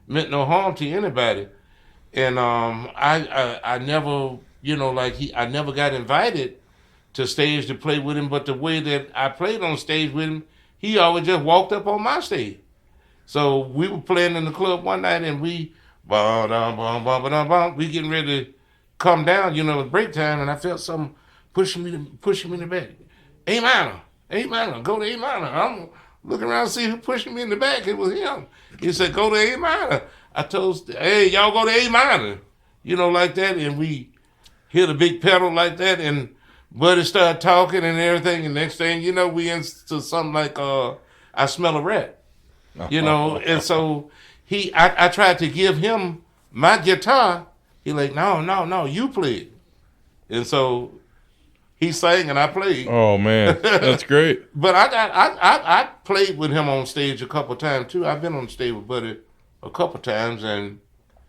meant no harm to anybody. And I never, I never got invited to stage to play with him, but the way that I played on stage with him, he always just walked up on my stage. So we were playing in the club one night, and we getting ready to come down, it was break time, and I felt something pushing me in the back. A minor, go to A minor. I'm looking around to see who pushing me in the back. It was him. He said, go to A minor. I told, hey, y'all go to A minor, like that, and we hit a big pedal like that, and Buddy started talking and everything, and next thing we into something like I Smell a Rat, and so I tried to give him my guitar. He like, no, you play it. And so he sang and I played. Oh man, that's great. But I played with him on stage a couple times too. I've been on stage with Buddy a couple times, and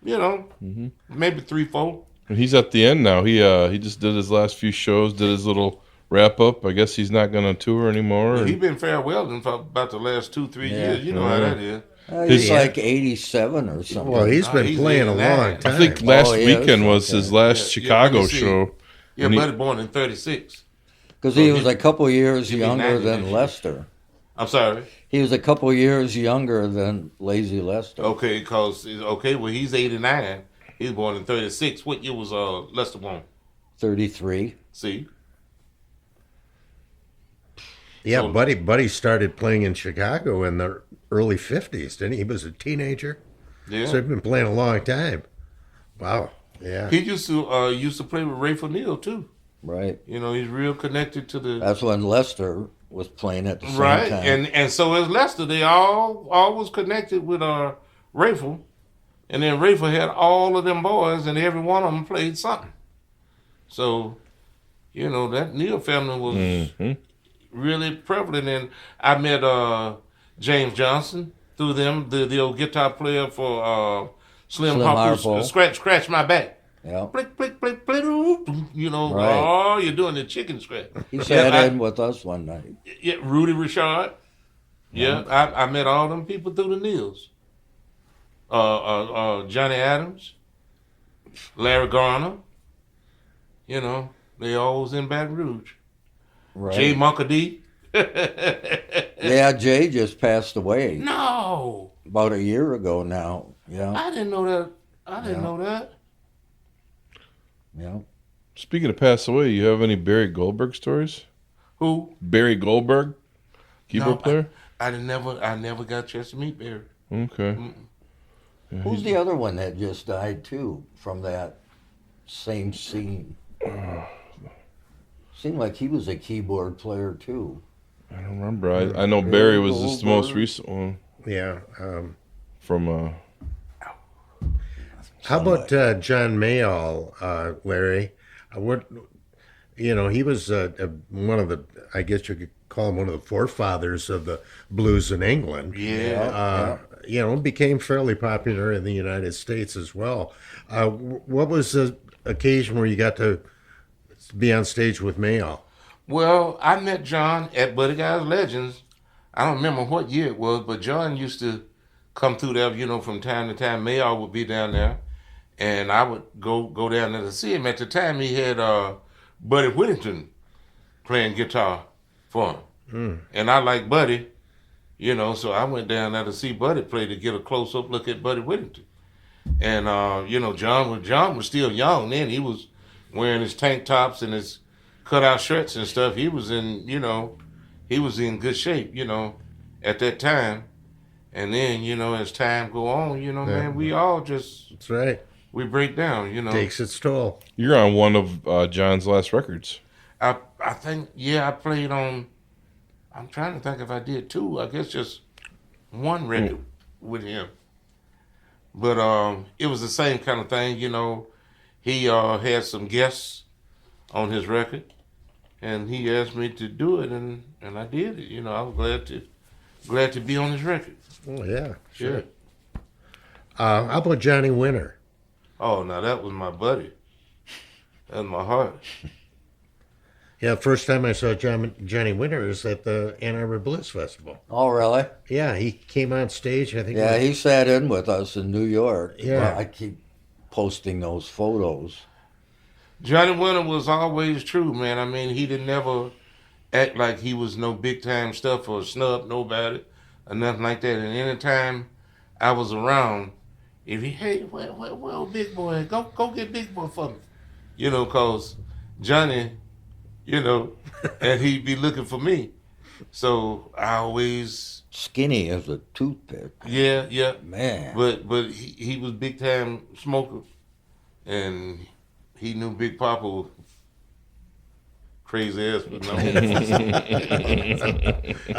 maybe 3-4. And he's at the end now. He just did his last few shows, did his little wrap up. I guess he's not going to tour anymore. He's been farewelling for about the last 2-3 years. You know how that is. He's like 87 or something. Well, he's been playing a long time. I think last weekend was his last Chicago show. Yeah, Buddy born in 36. Because he was a couple years younger than Lester. I'm sorry? He was a couple years younger than Lazy Lester. Okay, well, he's 89. He was born in 36. What year was Lester born? 33. See? Yeah, so, Buddy started playing in Chicago in the early 50s, didn't he? He was a teenager. Yeah. So he's been playing a long time. Wow. Yeah. He used to play with Rafe O'Neal, too. Right. He's real connected to the... That's when Lester was playing at the same time. Right, and so as Lester, they all was connected with Rafe. And then Rafe had all of them boys, and every one of them played something. So, that Neal family was really prevalent. And I met James Johnson through them, the old guitar player for Slim Harpo's Scratch My Back. Yeah. Blick, blick, blick, blick, right. Oh, you're doing the chicken scratch. He sat in with us one night. Yeah, Rudy Richard. Yeah, I met all them people through the Neals. Johnny Adams, Larry Garner, they all was in Baton Rouge. Right. Jay Munkadee. Yeah, Jay just passed away. No. About a year ago now. Yeah. I didn't know that. I didn't know that. Yeah. Speaking of pass away, you have any Barry Goldberg stories? Who? Barry Goldberg, keyboard player. I never got a chance to meet Barry. Okay. Yeah, who's the other one that just died too from that same scene? Seemed like he was a keyboard player too. I don't remember. I know Barry was just the most recent one. Yeah. From. How about John Mayall, Larry? He was one of the, I guess you could call him one of the forefathers of the blues in England. Yeah. Became fairly popular in the United States as well. What was the occasion where you got to be on stage with Mayall? Well, I met John at Buddy Guy's Legends. I don't remember what year it was, but John used to come through there, from time to time. Mayall would be down there, and I would go down there to see him. At the time, he had Buddy Whittington playing guitar for him. And I like Buddy, so I went down there to see Buddy play to get a close-up look at Buddy Whittington. And, John was still young then. He was wearing his tank tops and his cutout shirts and stuff. He was in, he was in good shape, at that time. And then, as time go on, man, we all just That's right. we break down, Takes its toll. You're on one of John's last records. I think, I played on. I'm trying to think if I did two. I guess just one record with him. But it was the same kind of thing, He had some guests on his record, and he asked me to do it, and I did it. I was glad to be on his record. Oh, yeah, sure. How about Johnny Winter? Oh, now that was my buddy. That was my heart. Yeah, first time I saw Johnny Winter was at the Ann Arbor Blues Festival. Oh, really? Yeah, he came on stage, I think. Yeah, he sat in with us in New York. Yeah. Well, I keep posting those photos. Johnny Winter was always true, man. I mean, he didn't never act like he was no big time stuff or snub nobody or nothing like that. And anytime I was around, if he, hey, well, Big Boy, go get Big Boy for me. Cause Johnny, and he'd be looking for me. So I always Skinny as a toothpick. yeah. Man. But he was big time smoker, and he knew Big Papa was crazy ass, but no.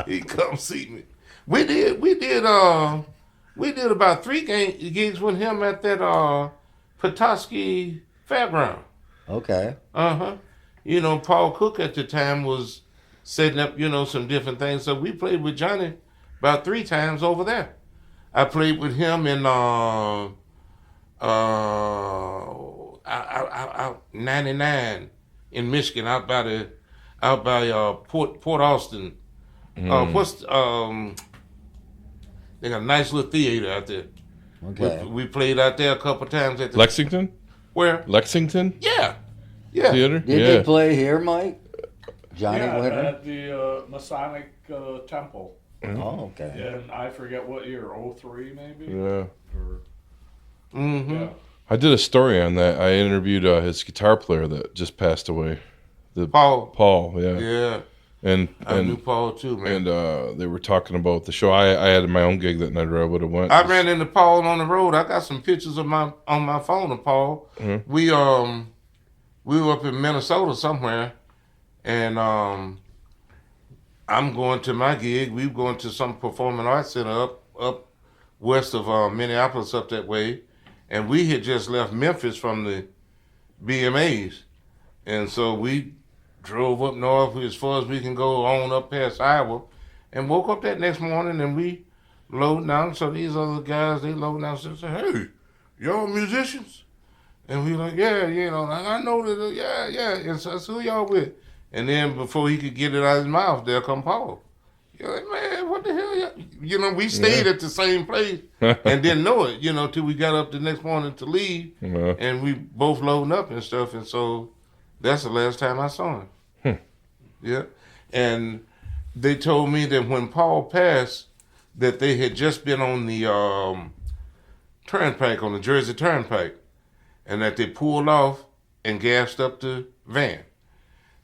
He come see me. We did about 3 gigs with him at that Petoskey Fairground. Okay. Paul Cook at the time was setting up, some different things. So we played with Johnny about 3 times over there. I played with him in 99 in Michigan, out by Port Austin. They got a nice little theater out there. Okay. We played out there a couple times at the Lexington? where? Lexington? Yeah. Theater? Did they play here, Mike? Johnny Winter? at the Masonic Temple. Oh, okay. And I forget what year, 03 maybe? Yeah. Or, Mm-hmm. I did a story on that. I interviewed his guitar player that just passed away. Paul, yeah. Yeah. And I knew Paul too, man. And they were talking about the show. I had my own gig that night, or I would have went. I ran into Paul on the road. I got some pictures on my phone of Paul. Mm-hmm. We were up in Minnesota somewhere, and I'm going to my gig. We were going to some performing arts center up west of Minneapolis, up that way, and we had just left Memphis from the BMAs, and so we drove up north as far as we can go on up past Iowa, and woke up that next morning and we loading down. So these other guys, they loading down and say, "Hey, y'all musicians?" And we like, "Yeah, I know that, yeah." And so who y'all with? And then before he could get it out of his mouth, there come Paul. You're like, "Man, what the hell?" We stayed at the same place and didn't know it, till we got up the next morning to leave, and we both loading up and stuff. And so that's the last time I saw him. Yeah. And they told me that when Paul passed, that they had just been on the turnpike, on the Jersey Turnpike, and that they pulled off and gassed up the van.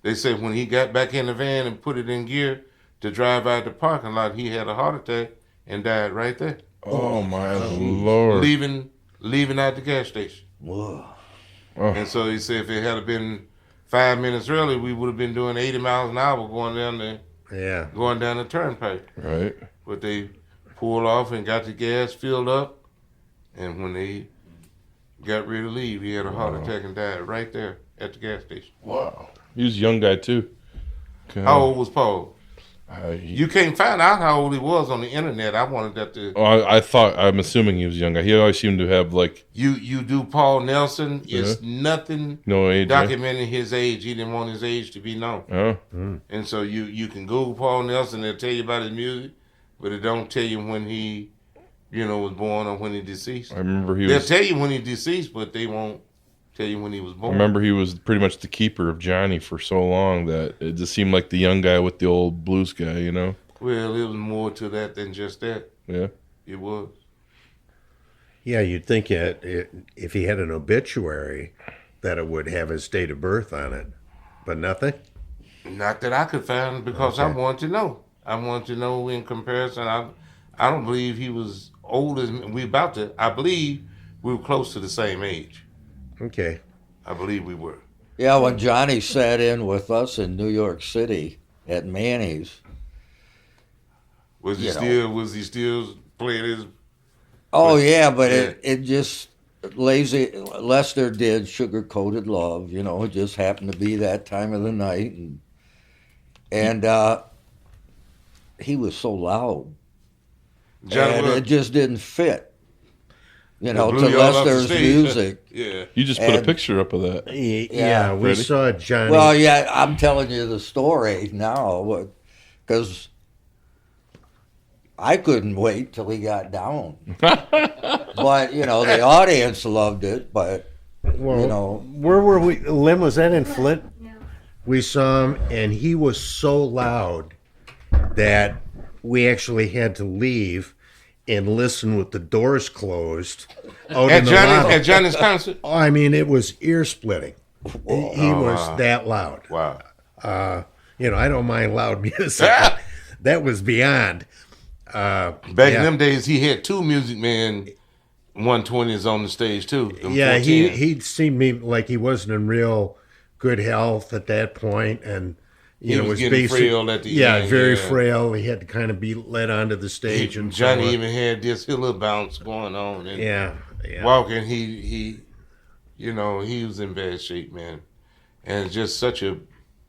They said when he got back in the van and put it in gear to drive out the parking lot, he had a heart attack and died right there. Oh my Lord! Leaving out the gas station. Whoa. And so he said if it had been 5 minutes earlier, we would have been doing 80 miles an hour going down the turnpike. Right. But they pulled off and got the gas filled up, and when they got ready to leave, he had a heart attack and died right there at the gas station. Wow. He was a young guy too. God. How old was Paul? You You can't find out how old he was on the internet. I wanted that to. I'm assuming he was a young guy. He always seemed to have like. You do Paul Nelson. It's nothing No age. documenting his age. He didn't want his age to be known. Oh. And so you can Google Paul Nelson. It'll tell you about his music, but it don't tell you when he, was born or when he deceased. I remember They'll tell you when he deceased, but they won't tell you when he was I born. remember he was pretty much the keeper of Johnny for so long that it just seemed like the young guy with the old blues guy, Well, it was more to that than just that. Yeah. It was. Yeah, you'd think if he had an obituary that it would have his date of birth on it, but nothing. Not that I could find, because I want to know. I want to know in comparison. I don't believe he was old as we about to. I believe we were close to the same age. Okay. I believe we were. Yeah, when Johnny sat in with us in New York City at Manny's. Was he still playing his? Oh yeah, but it just lazy. Lester did Sugar Coated Love. It just happened to be that time of the night, and he was so loud, and it just didn't fit. To Lester's music. Yeah. You just put a picture up of that. Yeah, we Ready? saw Johnny. Well, yeah, I'm telling you the story now, because I couldn't wait till he got down. But, the audience loved it, but, where were we? Lim, was that in Flint? Yeah. We saw him, and he was so loud that we actually had to leave and listen with the doors closed. At Johnny's concert? Oh, I mean, it was ear-splitting. He was that loud. Wow. I don't mind loud music. That was beyond. Back in them days, he had two Music Man 120s on the stage, too. Yeah, he seemed me like he wasn't in real good health at that point, and he was getting frail at the end. Yeah, very frail. He had to kind of be led onto the stage. And Johnny even had this little bounce going on. And yeah. Walking, he was in bad shape, man. And it's just such a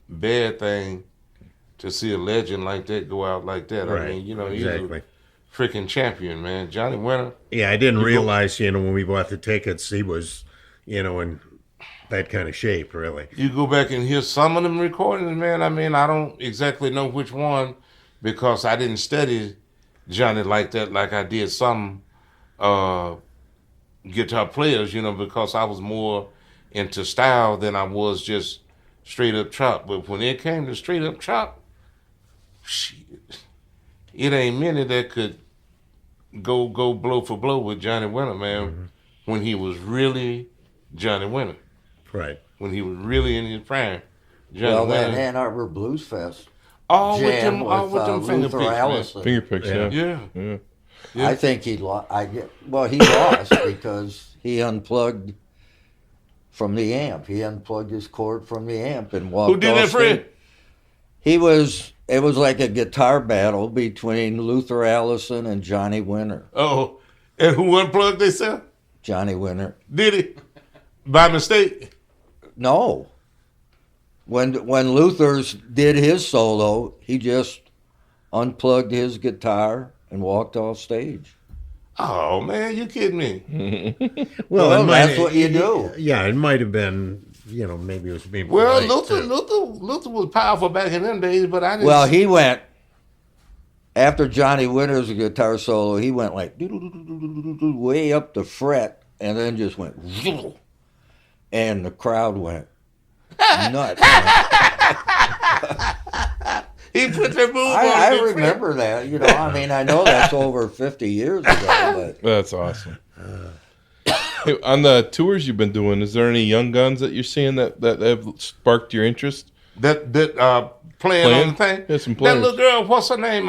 bad thing to see a legend like that go out like that. Right. I mean, he was a freaking champion, man. Johnny Winter. Yeah, I didn't realize, when we bought the tickets, he was, in that kind of shape, really. You go back and hear some of them recordings, man. I mean, I don't exactly know which one, because I didn't study Johnny like that, like I did some guitar players, because I was more into style than I was just straight up chop. But when it came to straight up chop, shit, it ain't many that could go blow for blow with Johnny Winter, man, when he was really Johnny Winter. Right. When he was really in his prime. Johnny that Winter. Ann Arbor Blues Fest. All with them finger Luther picks, Allison. Finger picks, yeah. Yeah. I think he lost. He lost because he unplugged from the amp. He unplugged his cord from the amp and walked. Who did that, Fred? It was like a guitar battle between Luther Allison and Johnny Winter. Oh, and who unplugged themselves? Johnny Winter. Did he? By mistake? No. When Luther's did his solo, he just unplugged his guitar and walked off stage. Oh, man, you kidding me? Well, that's what you do. Yeah, it might have been, maybe it was being Well, polite, Luther was powerful back in them days, but I didn't. Well, he went, after Johnny Winter's guitar solo, he went like way up the fret and then just went, and the crowd went nuts. He put that move on. I remember that. I know that's over 50 years ago. But That's awesome. Hey, on the tours you've been doing, is there any young guns that you're seeing that have sparked your interest? That playing on the thing? Yeah, some That players. little girl, what's her name?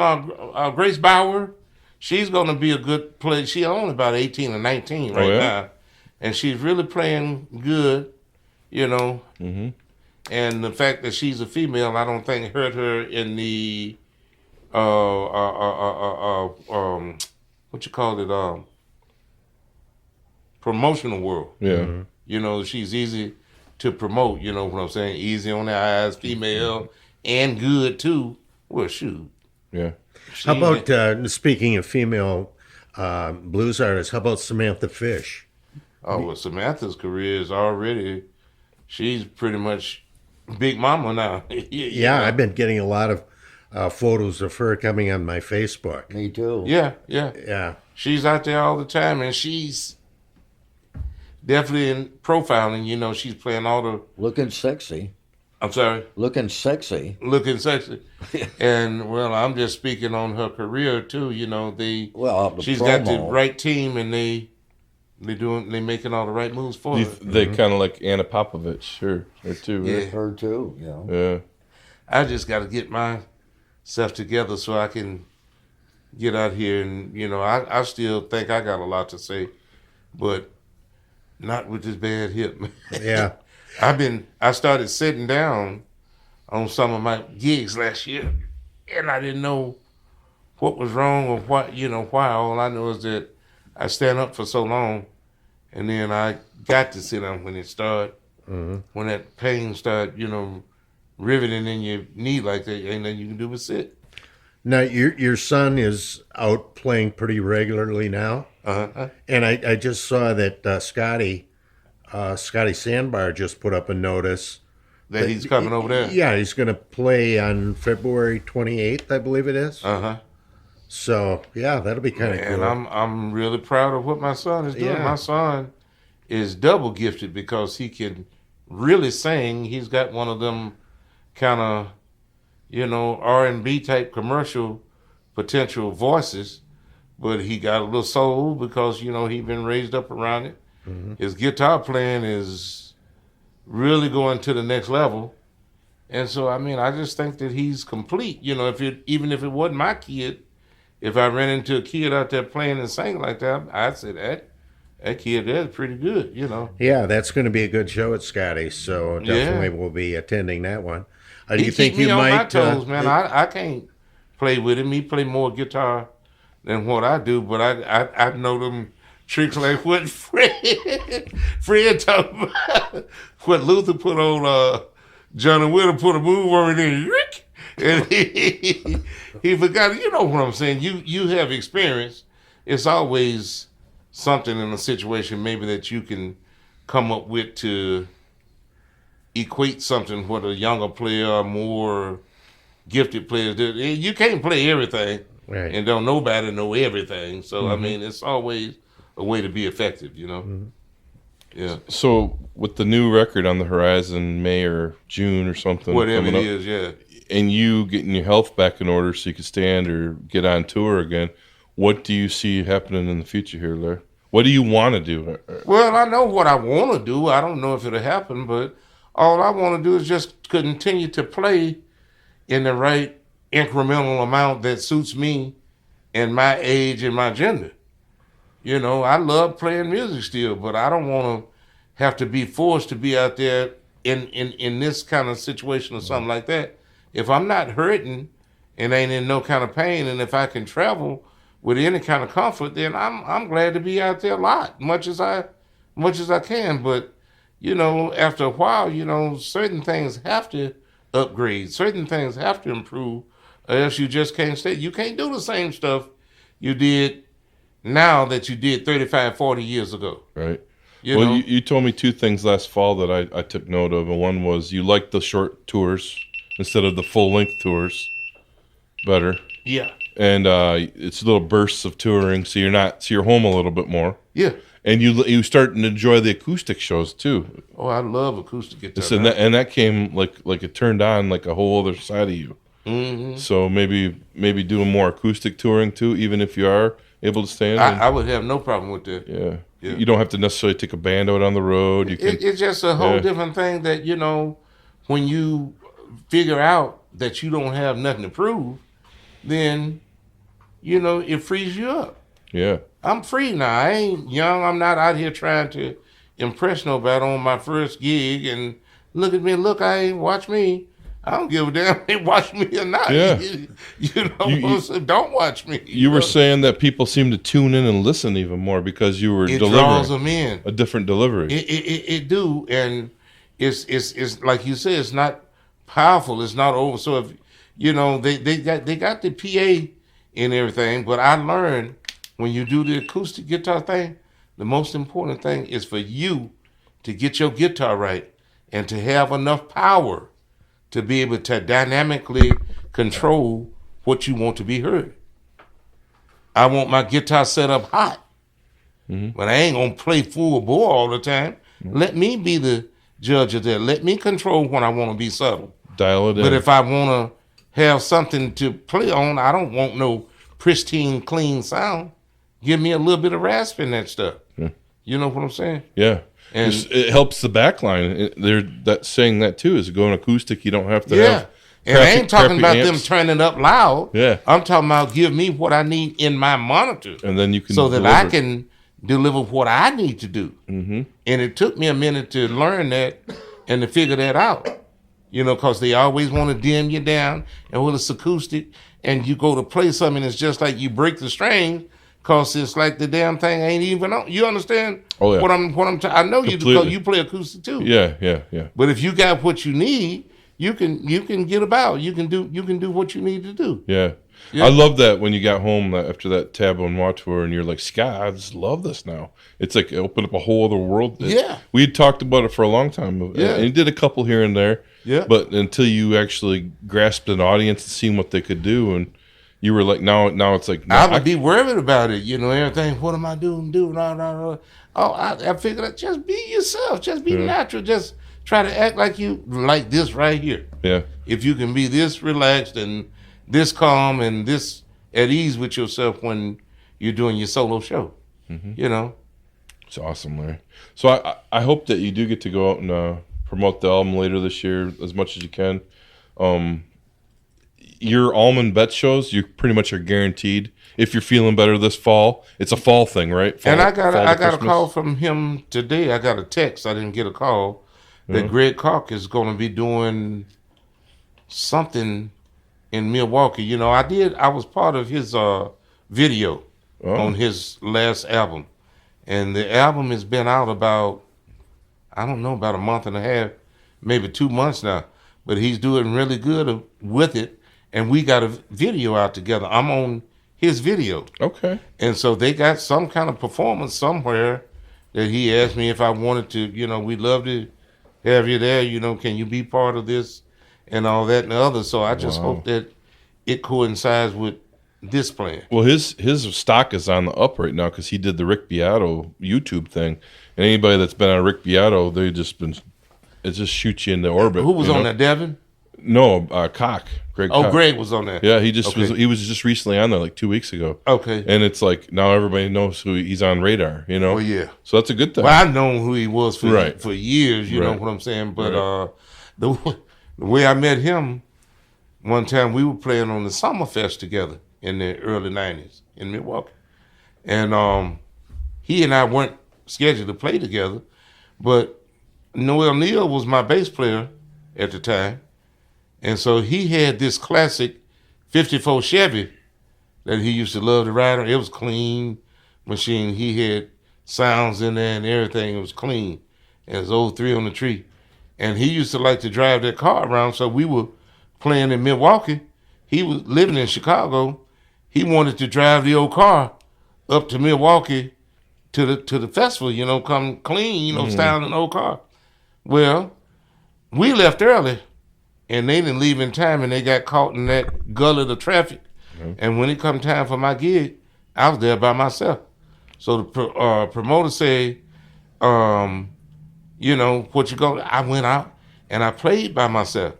Grace Bauer. She's going to be a good player. She's only about 18 or 19 right now. And she's really playing good, Mm-hmm. And the fact that she's a female, I don't think hurt her in the promotional world. Yeah. She's easy to promote, you know what I'm saying? Easy on the eyes, female, and good too. Well, shoot. Yeah. How about, speaking of female blues artists, how about Samantha Fish? Oh, well, Samantha's career is already, she's pretty much Big Mama now. Yeah, I've been getting a lot of photos of her coming on my Facebook. me too. Yeah. She's out there all the time, and she's definitely in profiling. She's playing all the. Looking sexy. I'm sorry. Looking sexy. Looking sexy. And well, I'm just speaking on her career too. The she's promo. got the right team, and They making all the right moves for her. They kind of like Anna Popovich, sure, her too. Yeah. Right? Her too, you know. Yeah. I just got to get myself together so I can get out here and, you know, I still think I got a lot to say, but not with this bad hip, man. Yeah. I started sitting down on some of my gigs last year, and I didn't know what was wrong or what, you know, why. All I know is that I stand up for so long, and then I got to sit down when it started. When that pain started, you know, riveting in your knee like that, ain't nothing you can do but sit. Now, your son is out playing pretty regularly now. And I just saw that Scotty Sandbar just put up a notice That he's coming over there. Yeah, he's going to play on February 28th, I believe it is. So yeah, that'll be kind of cool. And I'm really proud of what my son is doing. Yeah. My son is double gifted because he can really sing. He's got one of them kind of, you know, R&B type commercial potential voices, but he got a little soul because, you know, he's been raised up around it. His guitar playing is really going to the next level. And so, I mean, I just think that he's complete. You know, even if it wasn't my kid, if I ran into a kid out there playing and singing like that, I'd say that kid there is pretty good, you know. Yeah, that's going to be a good show at Scotty's, so definitely we'll be attending that one. Do you think keep me you on might? my toes, man. I can't play with him. He play more guitar than what I do, but I know them tricks like what Fred talked about. What Luther put on Johnny Whitter put a move on it and he forgot. You know what I'm saying? You have experience. It's always something in a situation maybe that you can come up with to equate something with a younger player or more gifted players do. You can't play everything, Right. and don't nobody know everything. So I mean, it's always a way to be effective, you know. Yeah, So with the new record on the horizon, May or June or something, whatever it coming up, is, yeah. and you getting your health back in order so you can stand or get on tour again, what do you see happening in the future here, Larry? What do you want to do? Well, I know what I want to do. I don't know if it'll happen, but all I want to do is just continue to play in the right incremental amount that suits me and my age and my gender. You know, I love playing music still, but I don't want to have to be forced to be out there in this kind of situation or something like that. If I'm not hurting and ain't in no kind of pain, and if I can travel with any kind of comfort, then I'm glad to be out there a lot, much as I can. But you know, after a while, you know, certain things have to upgrade, certain things have to improve, or else you just can't stay. You can't do the same stuff you did now that you did 35, 40 years ago. Right. You know? You told me two things last fall that I took note of, and one was you like the short tours instead of the full-length tours better. Yeah. And it's little bursts of touring, so you're home a little bit more. Yeah. And you start to enjoy the acoustic shows too. Oh, I love acoustic guitar. So that came like it turned on like a whole other side of you. Mm-hmm. So maybe doing more acoustic touring too, even if you are able to stand. I would have no problem with that. Yeah. Yeah. You don't have to necessarily take a band out on the road. You can. It's just a whole different thing that, you know, when you figure out that you don't have nothing to prove, then, you know, it frees you up. Yeah. I'm free now. I ain't young. I'm not out here trying to impress nobody on my first gig and look at me, watch me. I don't give a damn if they watch me or not. Yeah. You know, so don't watch me. You were know? saying that people seem to tune in and listen even more because you were It delivering draws them in. a different delivery. It do, and it's like you said, it's not powerful. It's not over. So if you know they got the PA and everything, but I learned when you do the acoustic guitar thing, the most important thing is for you to get your guitar right and to have enough power to be able to dynamically control what you want to be heard. I want my guitar set up hot, but I ain't gonna play full bore all the time. Let me be the judge of that. Let me control when I want to be subtle. Dial it in. But if I want to have something to play on, I don't want no pristine, clean sound. Give me a little bit of rasp in that stuff. You know what I'm saying? Yeah. And it helps the back line. They're saying that too, is going acoustic. You don't have to have and I ain't talking about them amps. turning up loud. Yeah. I'm talking about give me what I need in my monitor. And then you can so that deliver. I can deliver what I need to do. Mm-hmm. And it took me a minute to learn that and to figure that out. You know, because they always want to dim you down, and when it's acoustic, and you go to play something, it's just like you break the string, because it's like the damn thing ain't even on. You understand? Oh, yeah. What I'm. I know you do, because you play acoustic too. Yeah. But if you got what you need, you can get about. You can do what you need to do. Yeah. I love that when you got home after that Tab on Moi tour, and you're like, Scott, I just love this now. It's like it opened up a whole other world. We had talked about it for a long time. Yeah. And you did a couple here and there. Yeah. But until you actually grasped an audience and seen what they could do, and you were like, now it's like, I would be worried about it, everything. What am I doing? Oh, I figured out, just be yourself. Just be natural. Just try to act like you like this right here. Yeah. If you can be this relaxed and this calm and this at ease with yourself when you're doing your solo show, It's awesome, Larry. So I hope that you do get to go out and promote the album later this year as much as you can. Your Almond Bet shows, you pretty much are guaranteed. If you're feeling better this fall, it's a fall thing, right? And I got a call from him today. I got a text. I didn't get a call that Greg Koch is going to be doing something in Milwaukee. I was part of his video on his last album, and the album has been out about a month and a half, maybe 2 months now. But he's doing really good with it, and we got a video out together. I'm on his video. Okay. And so they got some kind of performance somewhere that he asked me if I wanted to, we'd love to have you there, can you be part of this and all that and the other. So I just hope that it coincides with this plan. Well, his stock is on the up right now because he did the Rick Beato YouTube thing. And anybody that's been on Rick Beato, it just shoots you into orbit. Who was on that, Devin? No, Koch. Greg Koch. Greg was on that. Yeah, he was just recently on there like 2 weeks ago. Okay. And it's like now everybody knows who he's on radar, Oh, yeah. So that's a good thing. Well, I've known who he was for years, you know what I'm saying? But the way I met him, one time we were playing on the Summerfest together in the early 90s in Milwaukee. And he and I weren't scheduled to play together, but Noel Neal was my bass player at the time. And so he had this classic 54 Chevy that he used to love to ride on. It was clean machine. He had sounds in there and everything. It was clean. And it was old 3 on the tree. And he used to like to drive that car around. So we were playing in Milwaukee. He was living in Chicago. He wanted to drive the old car up to Milwaukee to the festival, come clean, styling an old car. Well, we left early, and they didn't leave in time, and they got caught in that gullet of traffic. Mm-hmm. And when it come time for my gig, I was there by myself. So the promoter said, what you go? I went out, and I played by myself.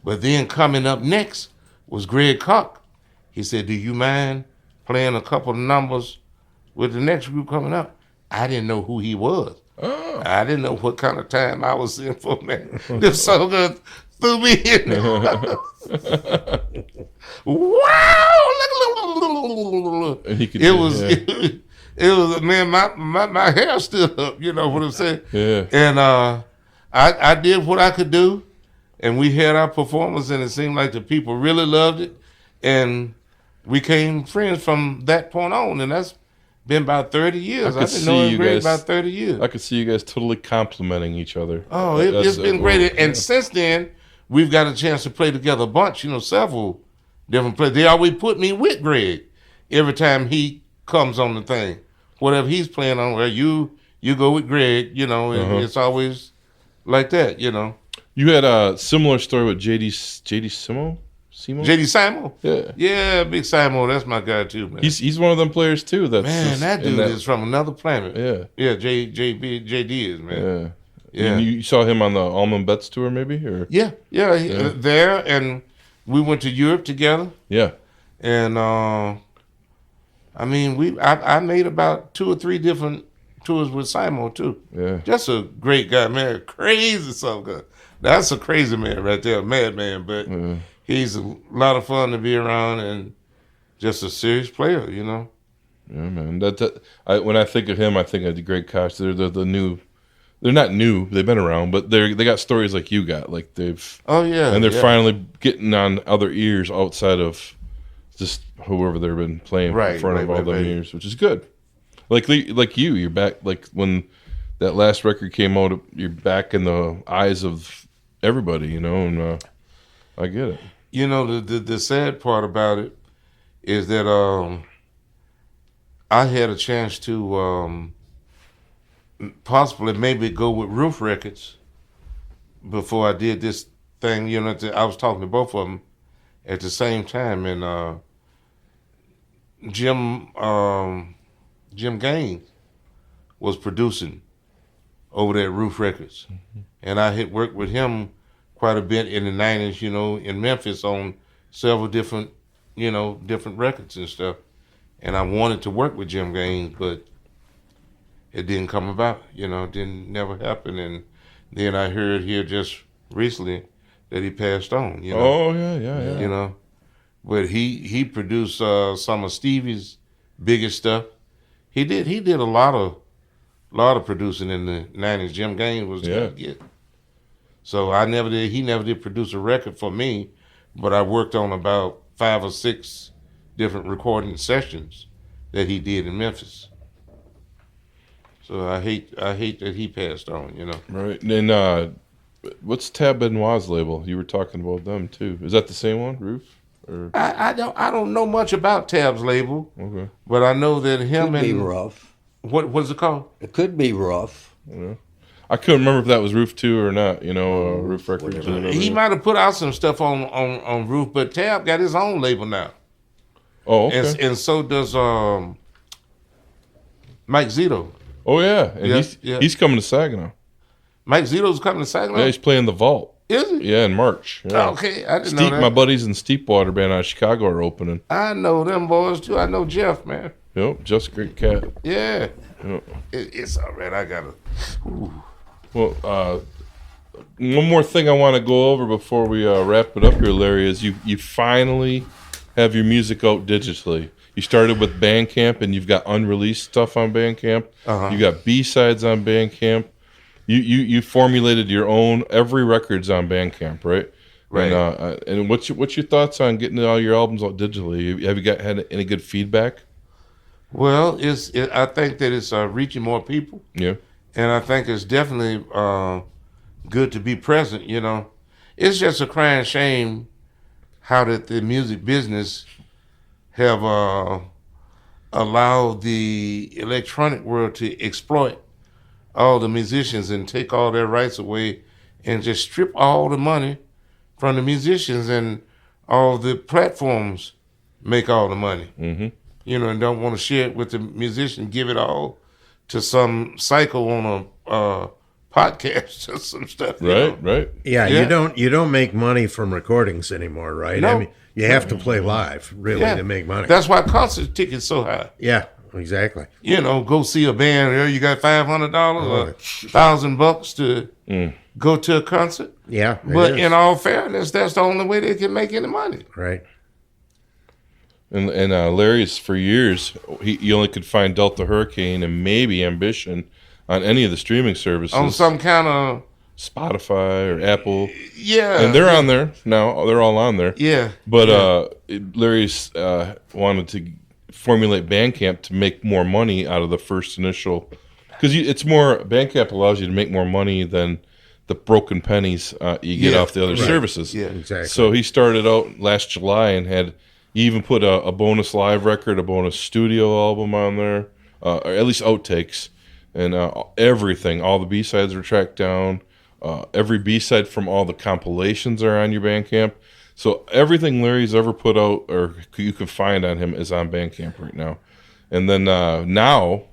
But then coming up next was Greg Koch. He said, do you mind playing a couple of numbers with the next group coming up? I didn't know who he was. Oh. I didn't know what kind of time I was in for, man. This so good threw me in there. Wow! It was, man, my hair stood up, you know what I'm saying? Yeah. And I did what I could do, and we had our performance, and it seemed like the people really loved it, and we became friends from that point on, and that's been about 30 years. I've been knowing Greg about 30 years. I could see you guys totally complimenting each other. Oh, it's been great. And since then, we've got a chance to play together a bunch, several different plays. They always put me with Greg every time he comes on the thing. Whatever he's playing on, you go with Greg, and it's always like that, You had a similar story with JD Simo? JD Simo? Yeah. Yeah, Big Simo, that's my guy too, man. He's one of them players too. That dude is from another planet. Yeah. Yeah, JD is, man. Yeah. You saw him on the Almond Bets tour maybe? Or? Yeah. There, and we went to Europe together. Yeah. And I made about two or three different tours with Simo too. Yeah. Just a great guy, man. Crazy so good. That's a crazy man right there, madman. But he's a lot of fun to be around and just a serious player, you know. Yeah, man. When I think of him, I think of the Great Koch. They're the new. They're not new. They've been around, but they got stories like you got. Like they've. Oh yeah. And they're finally getting on other ears outside of just whoever they've been playing in front of all them years, which is good. Like you're back. Like when that last record came out, you're back in the eyes of everybody, you know. And I get it. You know, the sad part about it is that I had a chance to possibly maybe go with Roof Records before I did this thing. You know, I was talking to both of them at the same time, and Jim Gaines was producing over there at Roof Records, and I had worked with him quite a bit in the 90s, you know, in Memphis on several different records and stuff. And I wanted to work with Jim Gaines, but it didn't come about, you know, it never happen. And then I heard here just recently that he passed on, you know. Oh, yeah. You know, but he produced some of Stevie's biggest stuff. He did a lot of producing in the 90s. Jim Gaines was good. So he never did produce a record for me, but I worked on about 5 or 6 different recording sessions that he did in Memphis. So I hate that he passed on, you know. Right. And what's Tab Benoit's label? You were talking about them too. Is that the same one, Roof? Or? I don't know much about Tab's label. Okay. But I know that him Could be and Rough. What's it called? It could be Rough. Yeah. I couldn't remember if that was Roof 2 or not, you know, Roof Records. He might have put out some stuff on Roof, but Tab got his own label now. Oh, okay. And so does Mike Zito. Oh, yeah. And he's coming to Saginaw. Mike Zito's coming to Saginaw? Yeah, he's playing the Vault. Is he? Yeah, in March. Yeah. Oh, okay, I didn't know that. My buddies in Steepwater Band out of Chicago are opening. I know them boys, too. I know Jeff, man. Yep, just a great cat. Yeah. Yep. It's all right. I got to... Well, one more thing I want to go over before we wrap it up here, Larry, is you finally have your music out digitally. You started with Bandcamp, and you've got unreleased stuff on Bandcamp. You got B-sides on Bandcamp. You formulated your own. Every record's on Bandcamp, right? Right. And what's your thoughts on getting all your albums out digitally? Have you had any good feedback? Well, I think that it's reaching more people. Yeah. And I think it's definitely good to be present, you know. It's just a crying shame how that the music business have allowed the electronic world to exploit all the musicians and take all their rights away and just strip all the money from the musicians, and all the platforms make all the money. Mm-hmm. You know, and don't want to share it with the musician, give it all to some psycho on a podcast or some stuff. Right. Yeah, you don't make money from recordings anymore, right? No. I mean, you have to play live really to make money. That's why concert tickets so high. Yeah, exactly. You know, go see a band. You got $500 or $1,000 to go to a concert. Yeah, but in all fairness, that's the only way they can make any money. Right. And Larry's for years, he only could find Delta Hurricane and maybe Ambition on any of the streaming services. On some kind of Spotify or Apple. Yeah. And they're on there now. They're all on there. Yeah. But Larry's wanted to formulate Bandcamp to make more money out of the first initial. Because it's more, Bandcamp allows you to make more money than the broken pennies you get off the other services. Yeah, exactly. So he started out last July and had... He even put a bonus live record, a bonus studio album on there, or at least outtakes, and everything. All the B-sides are tracked down. Every B-side from all the compilations are on your Bandcamp. So everything Larry's ever put out or you can find on him is on Bandcamp right now. And then now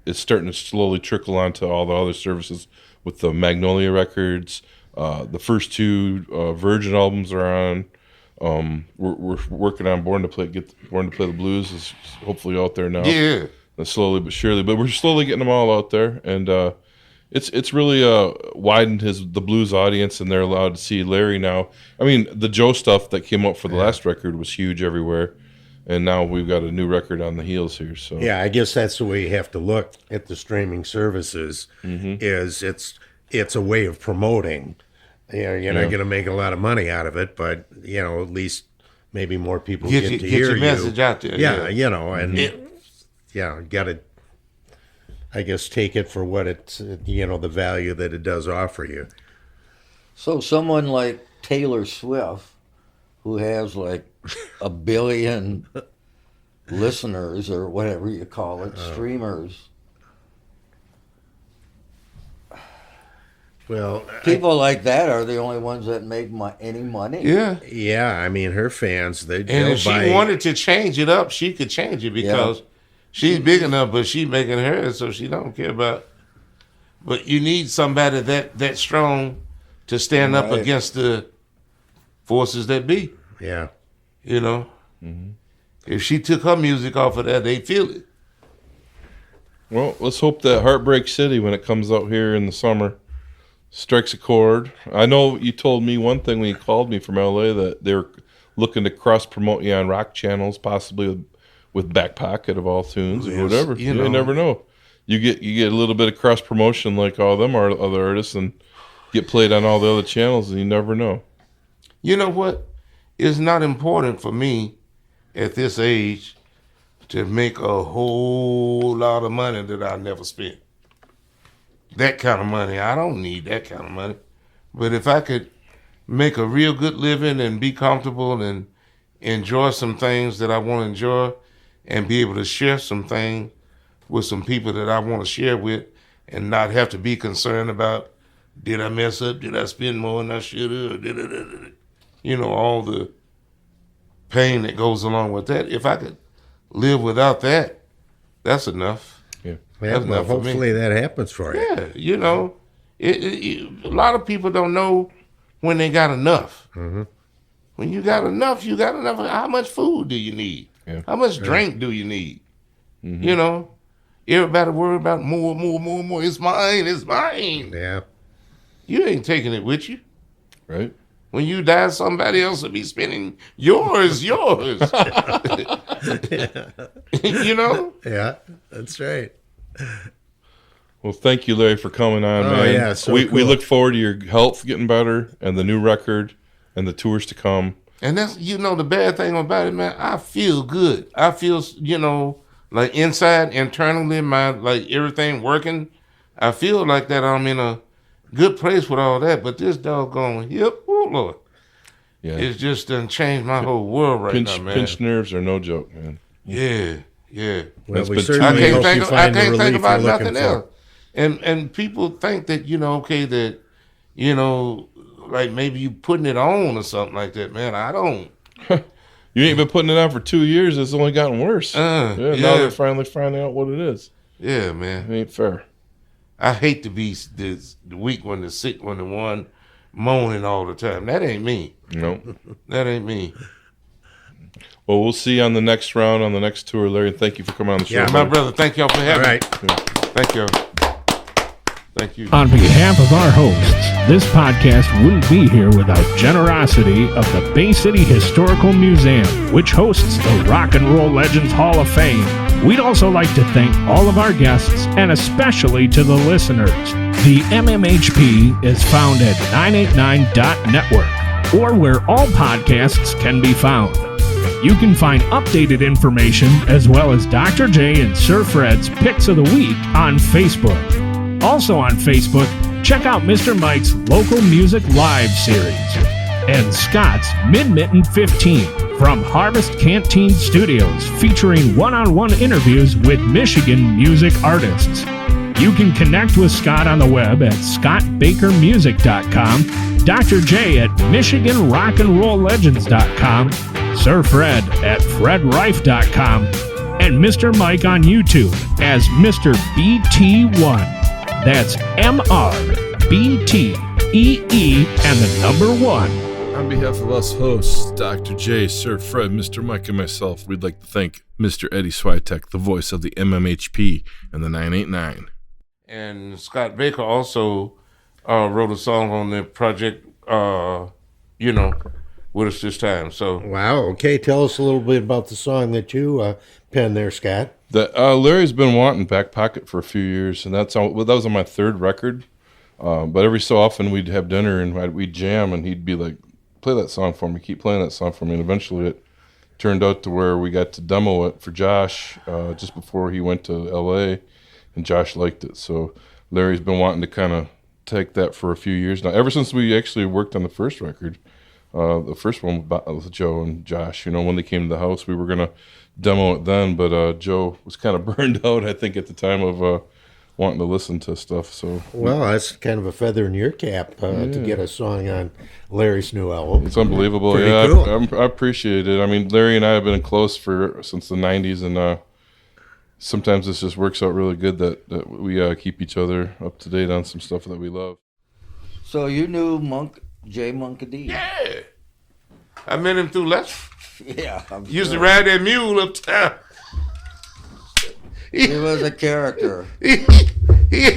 it's starting to slowly trickle onto all the other services with the Magnolia records. The first 2 Virgin albums are on. We're working on Born to Play the Blues is hopefully out there now. Yeah. slowly but surely. But we're slowly getting them all out there, and it's really widened the blues audience, and they're allowed to see Larry now. I mean, the Joe stuff that came out for the last record was huge everywhere, and now we've got a new record on the heels here. So yeah, I guess that's the way you have to look at the streaming services. Is it's a way of promoting. You're not going to make a lot of money out of it, but at least maybe more people get to hear your message out there. Yeah, and got to, I guess, take it for what it's, the value that it does offer you. So someone like Taylor Swift, who has like 1 billion listeners or whatever you call it, streamers. Well, people like that are the only ones that make any money. Yeah. I mean, her fans, and if she wanted to change it up, she could change it because she's big enough, but she's making hers, so she don't care about. But you need somebody that strong to stand up against the forces that be. Yeah. If she took her music off of that, they'd feel it. Well, let's hope that Heartbreak City, when it comes out here in the summer, strikes a chord. I know you told me one thing when you called me from LA that they were looking to cross promote you on rock channels, possibly with Back Pocket of all tunes or whatever. You never know. You get a little bit of cross promotion like all them other artists and get played on all the other channels, and you never know. You know what? It's not important for me at this age to make a whole lot of money that I never spent. That kind of money, I don't need that kind of money. But if I could make a real good living and be comfortable and enjoy some things that I want to enjoy and be able to share some things with some people that I want to share with and not have to be concerned about, did I mess up? Did I spend more than I should have? All the pain that goes along with that. If I could live without that, that's enough. Well, hopefully that happens for you. Yeah, a lot of people don't know when they got enough. Mm-hmm. When you got enough, you got enough. How much food do you need? Yeah. How much drink do you need? Mm-hmm. Everybody worry about more. It's mine. Yeah. You ain't taking it with you. Right. When you die, somebody else will be spending yours. Yeah, that's right. Well, thank you, Larry, for coming on, man. Yeah, so we cool. look forward to your health getting better and the new record and the tours to come. And that's, the bad thing about it, man, I feel good. I feel, like internally, like everything working. I feel like that I'm in a good place with all that, but this doggone hip, oh Lord. Yeah. It's just done changed my whole world right now, man. Pinched nerves are no joke, man. Yeah. Well, we certainly hope you find the relief you're looking for. I can't think about nothing else. And people think that, like maybe you putting it on or something like that, man. I don't. You ain't been putting it on for 2 years. It's only gotten worse. Now they're finally finding out what it is. Yeah, man. It ain't fair. I hate to be the weak one, the sick one, the one moaning all the time. That ain't me. No. That ain't me. Well, we'll see you on the next round, on the next tour, Larry. Thank you for coming on the show. Yeah, my brother. Thank y'all for having me. All right. Thank you. Thank you. On behalf of our hosts, this podcast wouldn't be here without generosity of the Bay City Historical Museum, which hosts the Rock and Roll Legends Hall of Fame. We'd also like to thank all of our guests and especially to the listeners. The MMHP is found at 989.network or where all podcasts can be found. You can find updated information as well as Dr. J and Sir Fred's Picks of the Week on Facebook. Also on Facebook, check out Mr. Mike's Local Music Live series and Scott's Mid-Mitten 15 from Harvest Canteen Studios, featuring one-on-one interviews with Michigan music artists. You can connect with Scott on the web at scottbakermusic.com, Dr. J at michiganrockandrolllegends.com, Sir Fred at fredrife.com, and Mr. Mike on YouTube as Mr. BT1. That's MRBTEE and the number 1. On behalf of us hosts, Dr. J, Sir Fred, Mr. Mike, and myself, we'd like to thank Mr. Eddie Switek, the voice of the MMHP and the 989. And Scott Baker also wrote a song on the project, with us this time. So Wow. Okay, tell us a little bit about the song that you penned there, Scott. Larry's been wanting Back Pocket for a few years, and that was on my third record. But every so often we'd have dinner and we'd jam, and he'd be like, play that song for me, keep playing that song for me. And eventually it turned out to where we got to demo it for Josh just before he went to LA, and Josh liked it. So Larry's been wanting to kind of take that for a few years now, ever since we actually worked on the first record. The first one with Joe and Josh, when they came to the house, we were going to demo it then, but Joe was kind of burned out, I think, at the time of wanting to listen to stuff. So, well, that's kind of a feather in your cap to get a song on Larry's new album. It's unbelievable. Pretty Yeah, cool. I appreciate it. I mean, Larry and I have been close since the 90s, and sometimes this just works out really good that we keep each other up to date on some stuff that we love. So you knew Jay Munkadee? yeah, I met him through Lester. Yeah. I'm Used to sure. ride that mule uptown. He was a character. he